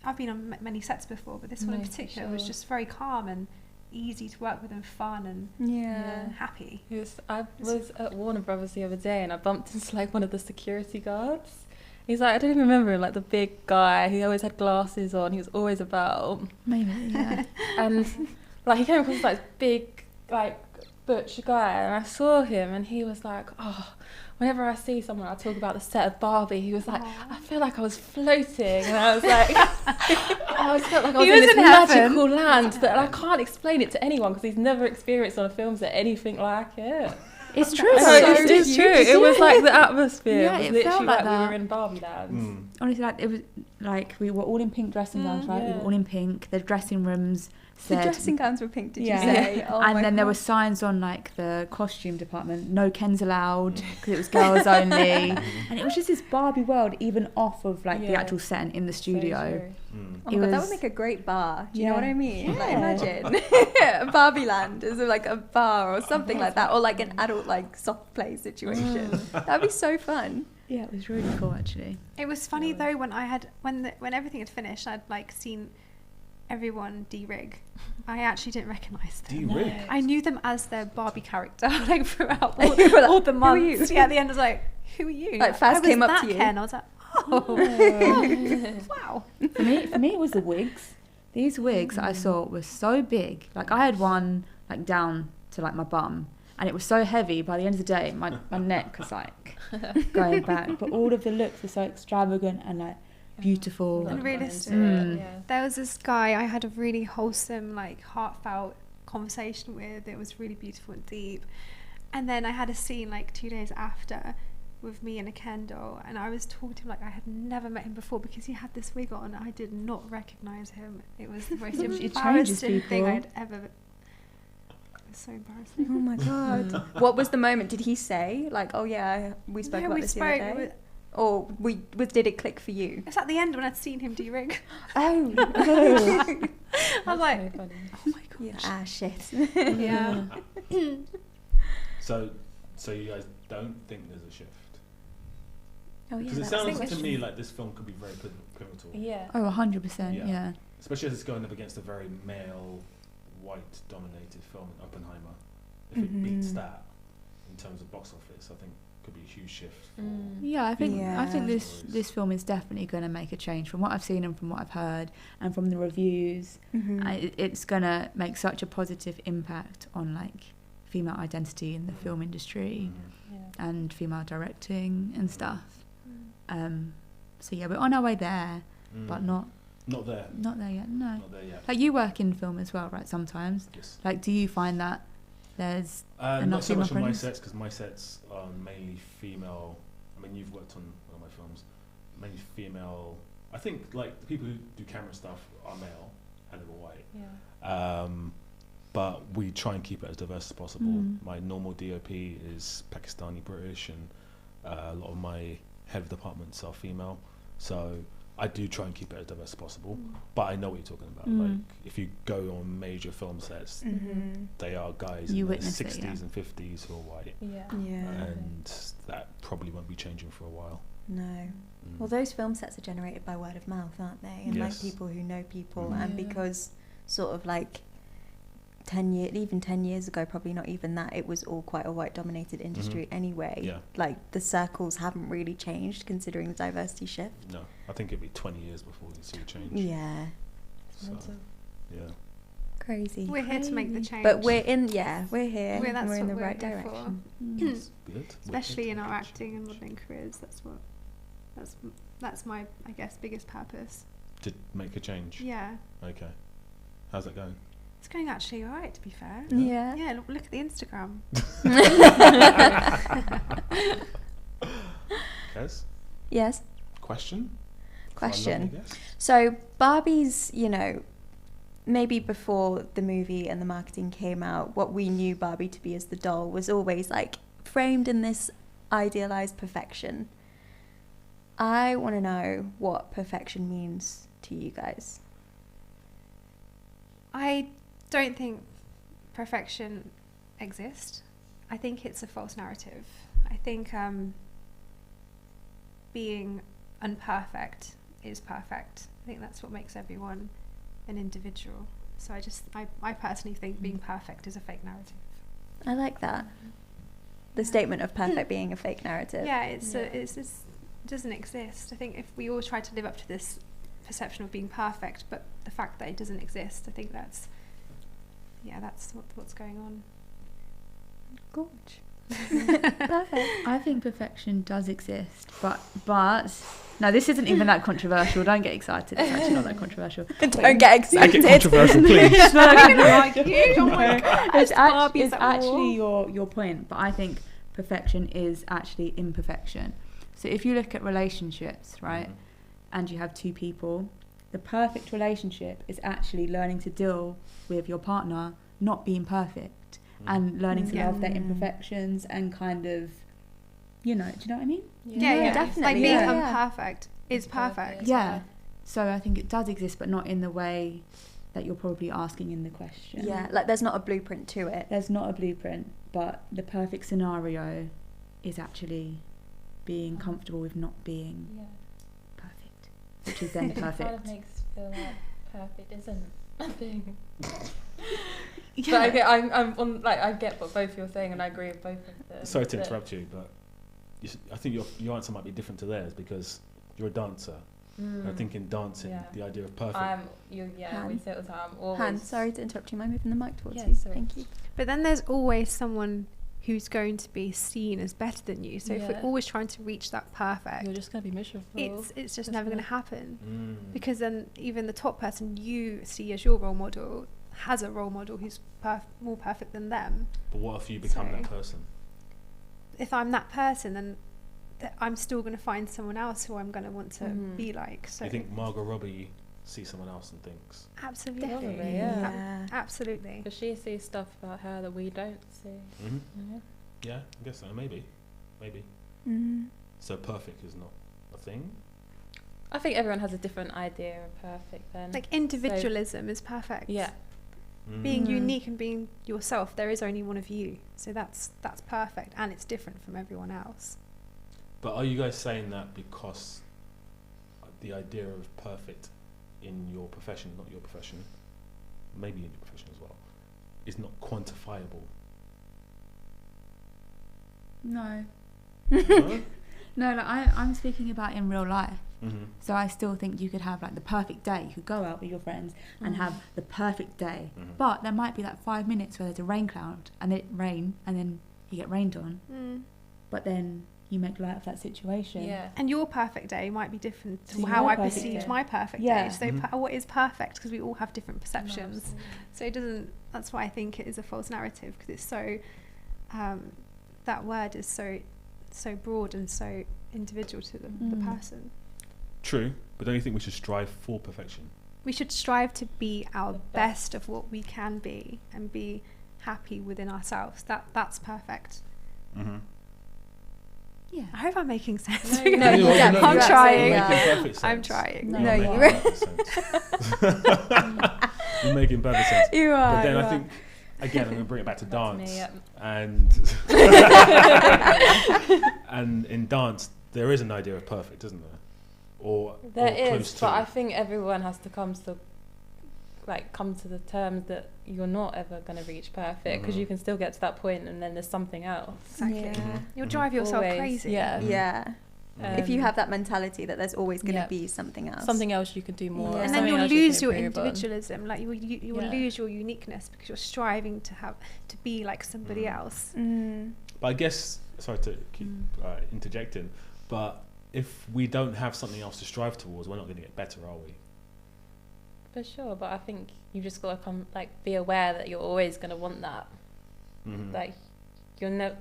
I've been on many sets before, but this one in particular was just very calm and easy to work with and fun and happy. I was at Warner Brothers the other day, and I bumped into like one of the security guards. He's like, I don't even remember him, like the big guy. He always had glasses on. He was always about. Maybe, yeah. And like he came across like this big, like butch guy, and I saw him, and he was like, oh, whenever I see someone, I talk about the set of Barbie. He was like, I feel like I was floating, and I was like, I felt like I was in this magical land that I can't explain it to anyone because he's never experienced on a film set anything like it. It's true. It's true. It was like the atmosphere. Yeah, was it literally felt like we that. were in Barbie land. Honestly, like it was like we were all in pink dressing gowns, right? We were all in pink. The dressing rooms said, the dressing gowns were pink, did you Yeah. say? Oh and my then there God. were signs on like the costume department, no Kens allowed, because it was girls only. And it was just this Barbie world, even off of like the actual set and in the studio. Oh my God, that would make a great bar. Do you know what I mean? Yeah. Like, imagine Barbie Land as like a bar or something like that, or like an adult like soft play situation. That'd be so fun. Yeah, it was really cool actually. It was funny though when when everything had finished, I'd like seen everyone de-rig. I actually didn't recognise them. De-rig? I knew them as their Barbie character, like throughout You were like, all the "Who are months. you?" Yeah, at the end I was like, who are you? Like, first I came was up that to you. Ken. I was like, oh, wow. For me it was the wigs. These wigs that I saw were so big. Like I had one like down to like my bum, and it was so heavy. By the end of the day, my neck was like going back. But all of the looks were so extravagant and like beautiful And realistic. Yeah. There was this guy I had a really wholesome, like heartfelt conversation with. It was really beautiful and deep. And then I had a scene like 2 days after with me and a Kendall, and I was talking to him like I had never met him before because he had this wig on. I did not recognise him. It was the most changes embarrassing thing people. I'd ever. It was so embarrassing. Oh my God. What was the moment? Did he say like, oh yeah, we spoke about this the other day? Or did it click for you? It's at the end when I'd seen him de-rig. Oh. I was like, So funny. oh my gosh. Ah, shit. Yeah. So you guys don't think there's a shift? Oh yeah. Because it that's sounds the to question. me like this film could be very pivotal. Yeah. Oh, 100%, Yeah. yeah. Especially as it's going up against a very male, white-dominated film, Oppenheimer. If it beats that in terms of box office, I think could be a huge shift. For Yeah, I think Yeah. this film is definitely going to make a change from what I've seen and from what I've heard and from the reviews. It's going to make such a positive impact on like female identity in the film industry and female directing and stuff. So yeah, we're on our way there, but not there. Not there yet. No. Not there yet. Like you work in film as well, right? Sometimes. Yes. Like, do you find that there's Not enough so much female on my friends? sets because my sets are mainly female. I mean, you've worked on one of my films, mainly female. I think like the people who do camera stuff are male, and they were white. Yeah. But we try and keep it as diverse as possible. My normal DOP is Pakistani British, and a lot of my head of departments are female. So I do try and keep it as diverse as possible. But I know what you're talking about. Like if you go on major film sets, they are guys in their 60s and 50s who are white. Yeah. And that probably won't be changing for a while. No. Well, those film sets are generated by word of mouth, aren't they? And like people who know people, and because sort of like 10 years ago, probably not even that, it was all quite a white dominated industry anyway. Yeah. Like the circles haven't really changed considering the diversity shift. No, I think it'd be 20 years before you see a change. Yeah. So, yeah. Crazy. We're here to make the change. But we're here. That's we're in the what right we're here direction. That's good. Especially in our acting and modelling careers, that's my, I guess, biggest purpose. To make a change? Yeah. Okay. How's that going? It's going actually alright, to be fair. Yeah. Yeah, look at the Instagram. Kez? Yes. Question? Question. So Barbie's, maybe before the movie and the marketing came out, what we knew Barbie to be as the doll was always like framed in this idealized perfection. I want to know what perfection means to you guys. I don't think perfection exists. I think it's a false narrative. I think being unperfect is perfect. I think that's what makes everyone an individual. So I personally think being perfect is a fake narrative. I like that. The statement of perfect being a fake narrative. Yeah, it doesn't exist. I think if we all try to live up to this perception of being perfect, but the fact that it doesn't exist, I think that's what's going on. Gorge. Perfect. I think perfection does exist, but no, this isn't even that controversial. Don't get excited. It's actually not that controversial. Don't get excited. Make it controversial, please. It's not I'm gonna argue. Oh my God. It's Barbie's at actually war. your point, but I think perfection is actually imperfection. So if you look at relationships, right, and you have two people, the perfect relationship is actually learning to deal with your partner not being perfect and learning to love their imperfections and kind of, do you know what I mean? Yeah, definitely. Like being Yeah. imperfect is perfect. Yeah. So I think it does exist, but not in the way that you're probably asking in the question. Yeah, like there's not a blueprint to it. There's not a blueprint, but the perfect scenario is actually being comfortable with not being perfect, which is then It kind of perfect. makes it feel like perfect isn't a thing. Yeah. But okay, I'm on, like, I get what both you're saying, and I agree with both of them. Sorry to interrupt you, but I think your answer might be different to theirs because you're a dancer. And I think in dancing, the idea of perfect. We say it all the time. Always. Han, sorry to interrupt you. Am I moving the mic towards Yeah, you? sorry. Thank you. But then there's always someone who's going to be seen as better than you. So if we're always trying to reach that perfect, You're just gonna be miserable. it's just never going to happen. Because then even the top person you see as your role model has a role model who's more perfect than them. But what if you become that person? If I'm that person, then I'm still going to find someone else who I'm going to want to be like. So You think Margot Robbie sees someone else and thinks? absolutely, Probably, yeah. Absolutely. Because she sees stuff about her that we don't see. Yeah, I guess so. Maybe. So perfect is not a thing. I think everyone has a different idea of perfect then. Like individualism is perfect. Yeah. Being unique and being yourself. There is only one of you, so that's perfect, and it's different from everyone else. But are you guys saying that because the idea of perfect in your profession, not your profession, maybe in your profession as well, is not quantifiable? No. No? No, like I'm speaking about in real life. So I still think you could have like the perfect day. You could go out with your friends and have the perfect day. But there might be like 5 minutes where there's a rain cloud and it rain and then you get rained on. But then you make light of that situation. Yeah. And your perfect day might be different to To how your I perfect perceived day. my perfect Yeah. day. So what is perfect? Because we all have different perceptions. So it doesn't. That's why I think it is a false narrative, because it's so. That word is so broad and so individual to the person. True, but don't you think we should strive for perfection? We should strive to be our The best of what we can be and be happy within ourselves. That's perfect. Mm-hmm. Yeah. I hope I'm making sense. No, you- No, you you're definitely I'm are. trying. You're making Yeah. perfect sense. I'm trying. No, You're you making are. perfect sense. You're making perfect sense. You are. But then you I are. think, again, I'm going to bring it back to Back to dance. me, yeah. And in dance, there is an idea of perfect, isn't there? Or There close is, to. but I think everyone has to come to the terms that you're not ever going to reach perfect, because Mhm. you can still get to that point and then there's something else. Exactly. Yeah. Mhm. You'll Mhm. drive yourself Always, crazy. yeah. Yeah. If you Um, have that mentality that there's always going to yeah. be something else. Something else you can do more. Yeah. And then something you'll else you lose can your improve on. individualism. Like you will Yeah. lose your uniqueness because you're striving to be like somebody Mm. else. Mm. But I guess, sorry to keep interjecting, but if we don't have something else to strive towards, we're not going to get better, are we? For sure, but I think you just got to be aware that you're always going to want that. Mm-hmm. Like, you're never.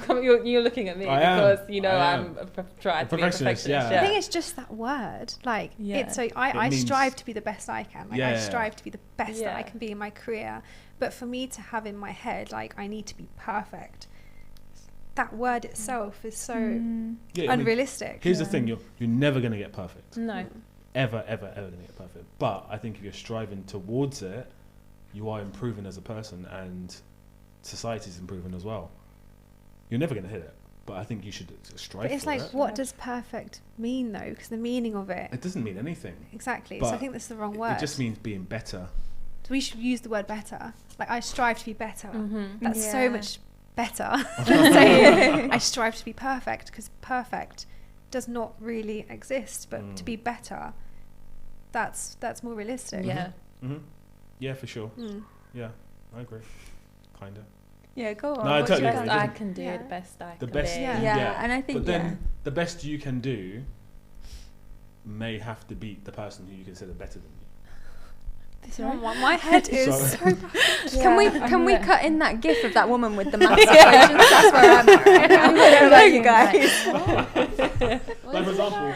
You're looking at me I am. because you know I am. I'm trying to be a perfectionist, perfectionist. yeah. I think it's just that word. Like Yeah. it's so It I means- strive to be the best I can. Like I Yeah. strive to be the best that I Yeah. can be in my career. But for me to have in my head like I need to be perfect, that word itself is so Mm. Yeah, I mean, unrealistic. here's the Yeah. thing: you're never going to get perfect. No. Ever going to get perfect. But I think if you're striving towards it, you are improving as a person, and society's improving as well. You're never going to hit it, but I think you should strive But it's for like, it. what does perfect mean though? Because the meaning of it, It doesn't mean anything. exactly. So I But think that's the wrong word. It just means being better. So we should use the word better. Like I strive to be better. Mm-hmm. That's Yeah. so much better than saying I strive to be perfect, because perfect does not really exist. But to Mm. be better, that's more realistic. Yeah. Mm-hmm. Yeah, for sure. Mm. Yeah, I agree. Kinda. Yeah, go on. No, I What's totally your agree. Best It I doesn't- can do, Yeah. the best I The can best- be. Yeah. Yeah, and I think But then the best you can do may have to beat the person who you consider better than you. This one, my head is Sorry. so bad. Can we cut in that gif of that woman with the maths equations? That's where I'm at. I'm gonna let you guys. Like for example,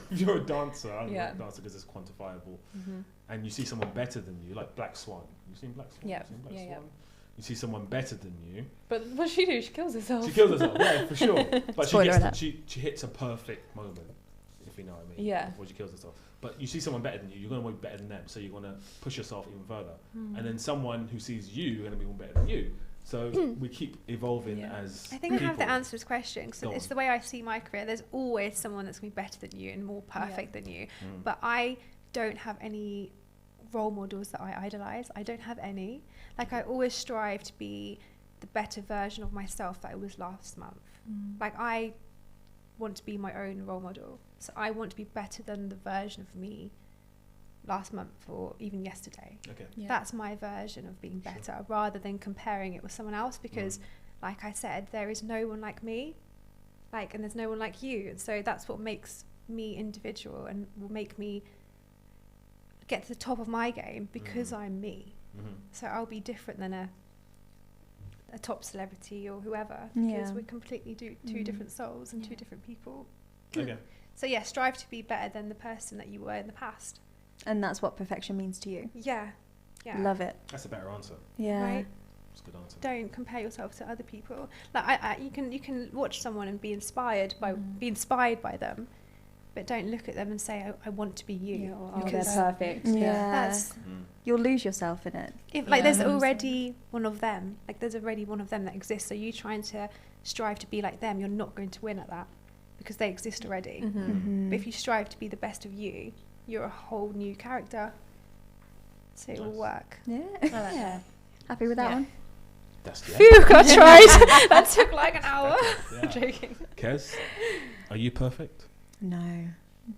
if you're a dancer, I'm Yeah. a dancer because it's quantifiable, Mm-hmm. and you see someone better than you, like Black Swan. You've seen Black Swan? Yeah. You've seen Black Yeah, yeah. Swan? You see someone better than you. But what does she do? She kills herself. She kills herself, yeah, for sure. But Spoiler alert. she hits a perfect moment, if you know what I mean. Yeah. Before she kills herself. But you see someone better than you, you're going to want to be better than them, so you're going to push yourself even further. Mm. And then someone who sees you, are going to be more better than you. So we keep evolving Yeah. as I think I have the people. answer to this question, because Go it's on. the way I see my career. There's always someone that's going to be better than you and more perfect than you. Mm. But I don't have any role models that I idolize. I don't have any. Like I always strive to be the better version of myself that I was last month. Mm. Like I want to be my own role model. So I want to be better than the version of me last month or even yesterday. Okay. Yeah. That's my version of being Sure. better, rather than comparing it with someone else, because like I said, there is no one like me, and there's no one like you, and so that's what makes me individual and will make me get to the top of my game, because I'm me. Mm-hmm. So I'll be different than a top celebrity or whoever, because Yeah. we're completely two different souls and two different people. Okay. So yeah, strive to be better than the person that you were in the past. And that's what perfection means to you. Yeah. Love it. That's a better answer. Yeah. Right. That's a good answer. Don't compare yourself to other people. Like you can watch someone and be inspired by them, but don't look at them and say I want to be you, they're because perfect. Yeah. that's Mm. You'll lose yourself in it. there's 100%. already one of them. Like there's already one of them that exists. So you trying to strive to be like them, you're not going to win at that, because they exist already. Mm-hmm. Mhm. But if you strive to be the best of you, you're a whole new character. So it will Nice. work. Yeah. Yeah. Happy with that Yeah. one? That's the Phew, got tried. That took like an hour. Yeah. Joking. Kez, are you perfect? No,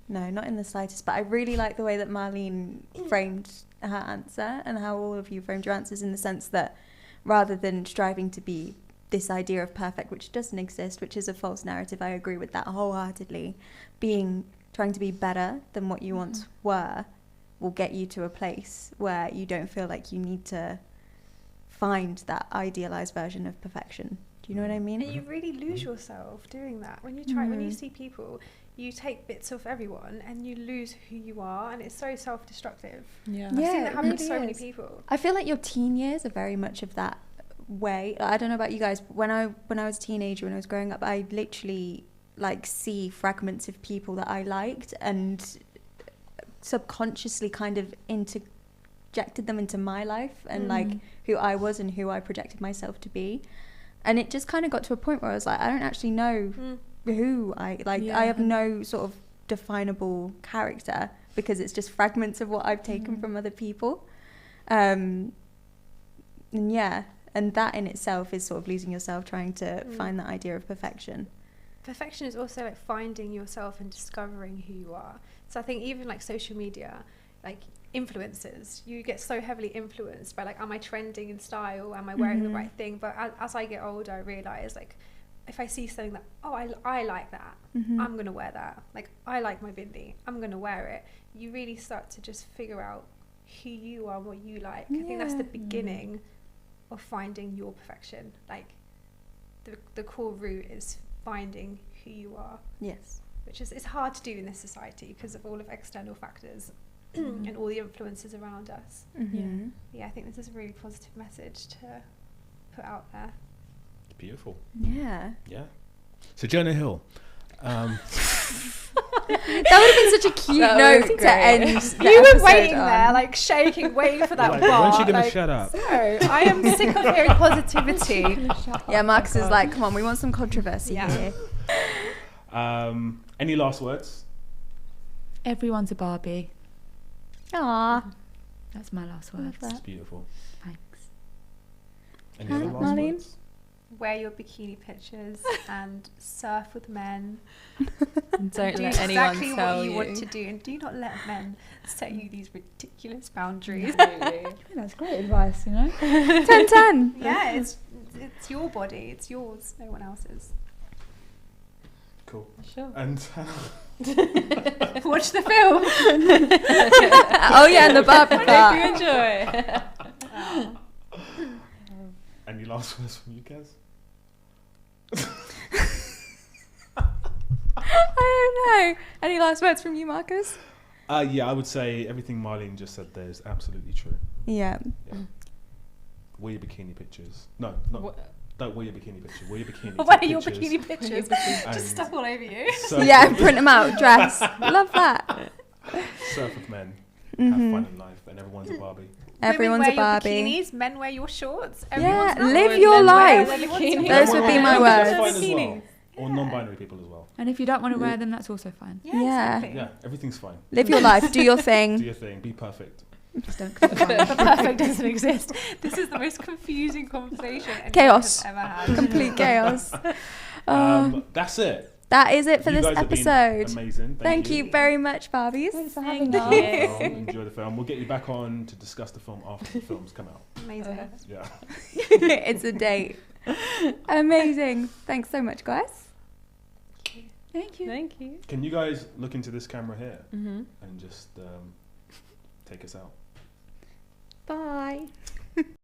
not in the slightest. But I really like the way that Marlene framed her answer, and how all of you framed your answers, in the sense that rather than striving to be this idea of perfect, which doesn't exist, which is a false narrative, I agree with that wholeheartedly, trying to be better than what you once were will get you to a place where you don't feel like you need to find that idealized version of perfection. Do you know what I mean? And you really lose yourself doing that. When you see people, you take bits of everyone and you lose who you are, and it's so self-destructive. Yeah. I've seen Yeah, that it happen to really so many is. people. I feel like your teen years are very much of that way. I don't know about you guys, but when I was a teenager, when I was growing up, I literally like see fragments of people that I liked and subconsciously kind of interjected them into my life and like who I was and who I projected myself to be. And it just kind of got to a point where I was like, I don't actually know who I like. I have no sort of definable character because it's just fragments of what I've taken from other people. And that in itself is sort of losing yourself, trying to find that idea of perfection. Perfection is also like finding yourself and discovering who you are. So I think even like social media, like influencers, you get so heavily influenced by like, am I trending in style? Am I wearing the right thing? But as I get older, I realize like, if I see something that, I like that, I'm going to wear that. Like, I like my bindi, I'm going to wear it. You really start to just figure out who you are, what you like. I think that's the beginning of finding your perfection. Like, the core root is finding who you are. Yes. Which is, it's hard to do in this society because of all of external factors and all the influences around us. Yeah, I think this is a really positive message to put out there. Beautiful. Yeah. Yeah. So Jonah Hill. That would have been such a cute note to end the You were episode waiting on. there, like shaking, waiting for that Like, bar. when's she gonna like, shut up? So, I am sick of hearing positivity. Yeah, Marcus is like, come on, we want some controversy here. Any last words? Everyone's a Barbie. Aww. That's my last Love word. that. It's beautiful. Thanks. Any other last Marlene? words? Wear your bikini pictures and surf with men. And don't Do let anyone exactly tell what you want to do, and do not let men set you these ridiculous boundaries. That's great advice, you know. 10-10. Yeah, it's your body, it's yours, no one else's. Cool. Sure. And Watch the film. Oh yeah, and the Barbie Hope part. you enjoy. any last words from you guys? I don't know. Any last words from you, Marcus? Yeah, I would say everything Marlene just said there is absolutely true. Yeah. Wear your bikini pictures. No, don't wear your bikini picture. Wear your bikini Wear your pictures. bikini pictures. And Just stuff all over you. surf Yeah, with- print them out. Dress. Love that. surf with men. Have fun in life, and everyone's a Barbie. Everyone's Women a wear Barbie. your bikinis, men wear your shorts. Yeah, Everyone's live Always your men wear life. their Those bikinis. would be my That's words. fine as well. Bikinis. Or non-binary people as well. And if you don't want to wear them, that's also fine. Yeah. Exactly. Yeah, everything's fine. Live your life. Do your Do thing. your thing. Be perfect. Just don't commit violence. The perfect doesn't exist. This is the most confusing conversation anyone Chaos. has ever had. Complete chaos. That's it. That is it for You this guys have been episode. amazing. Thank you very much, Barbies. Thanks for Thank having you. us. Enjoy the film. We'll get you back on to discuss the film after the films come out. Amazing. Yeah. It's a date. Amazing. Thanks so much, guys. Thank you. Thank you. Can you guys look into this camera here Mm-hmm. and just take us out? Bye.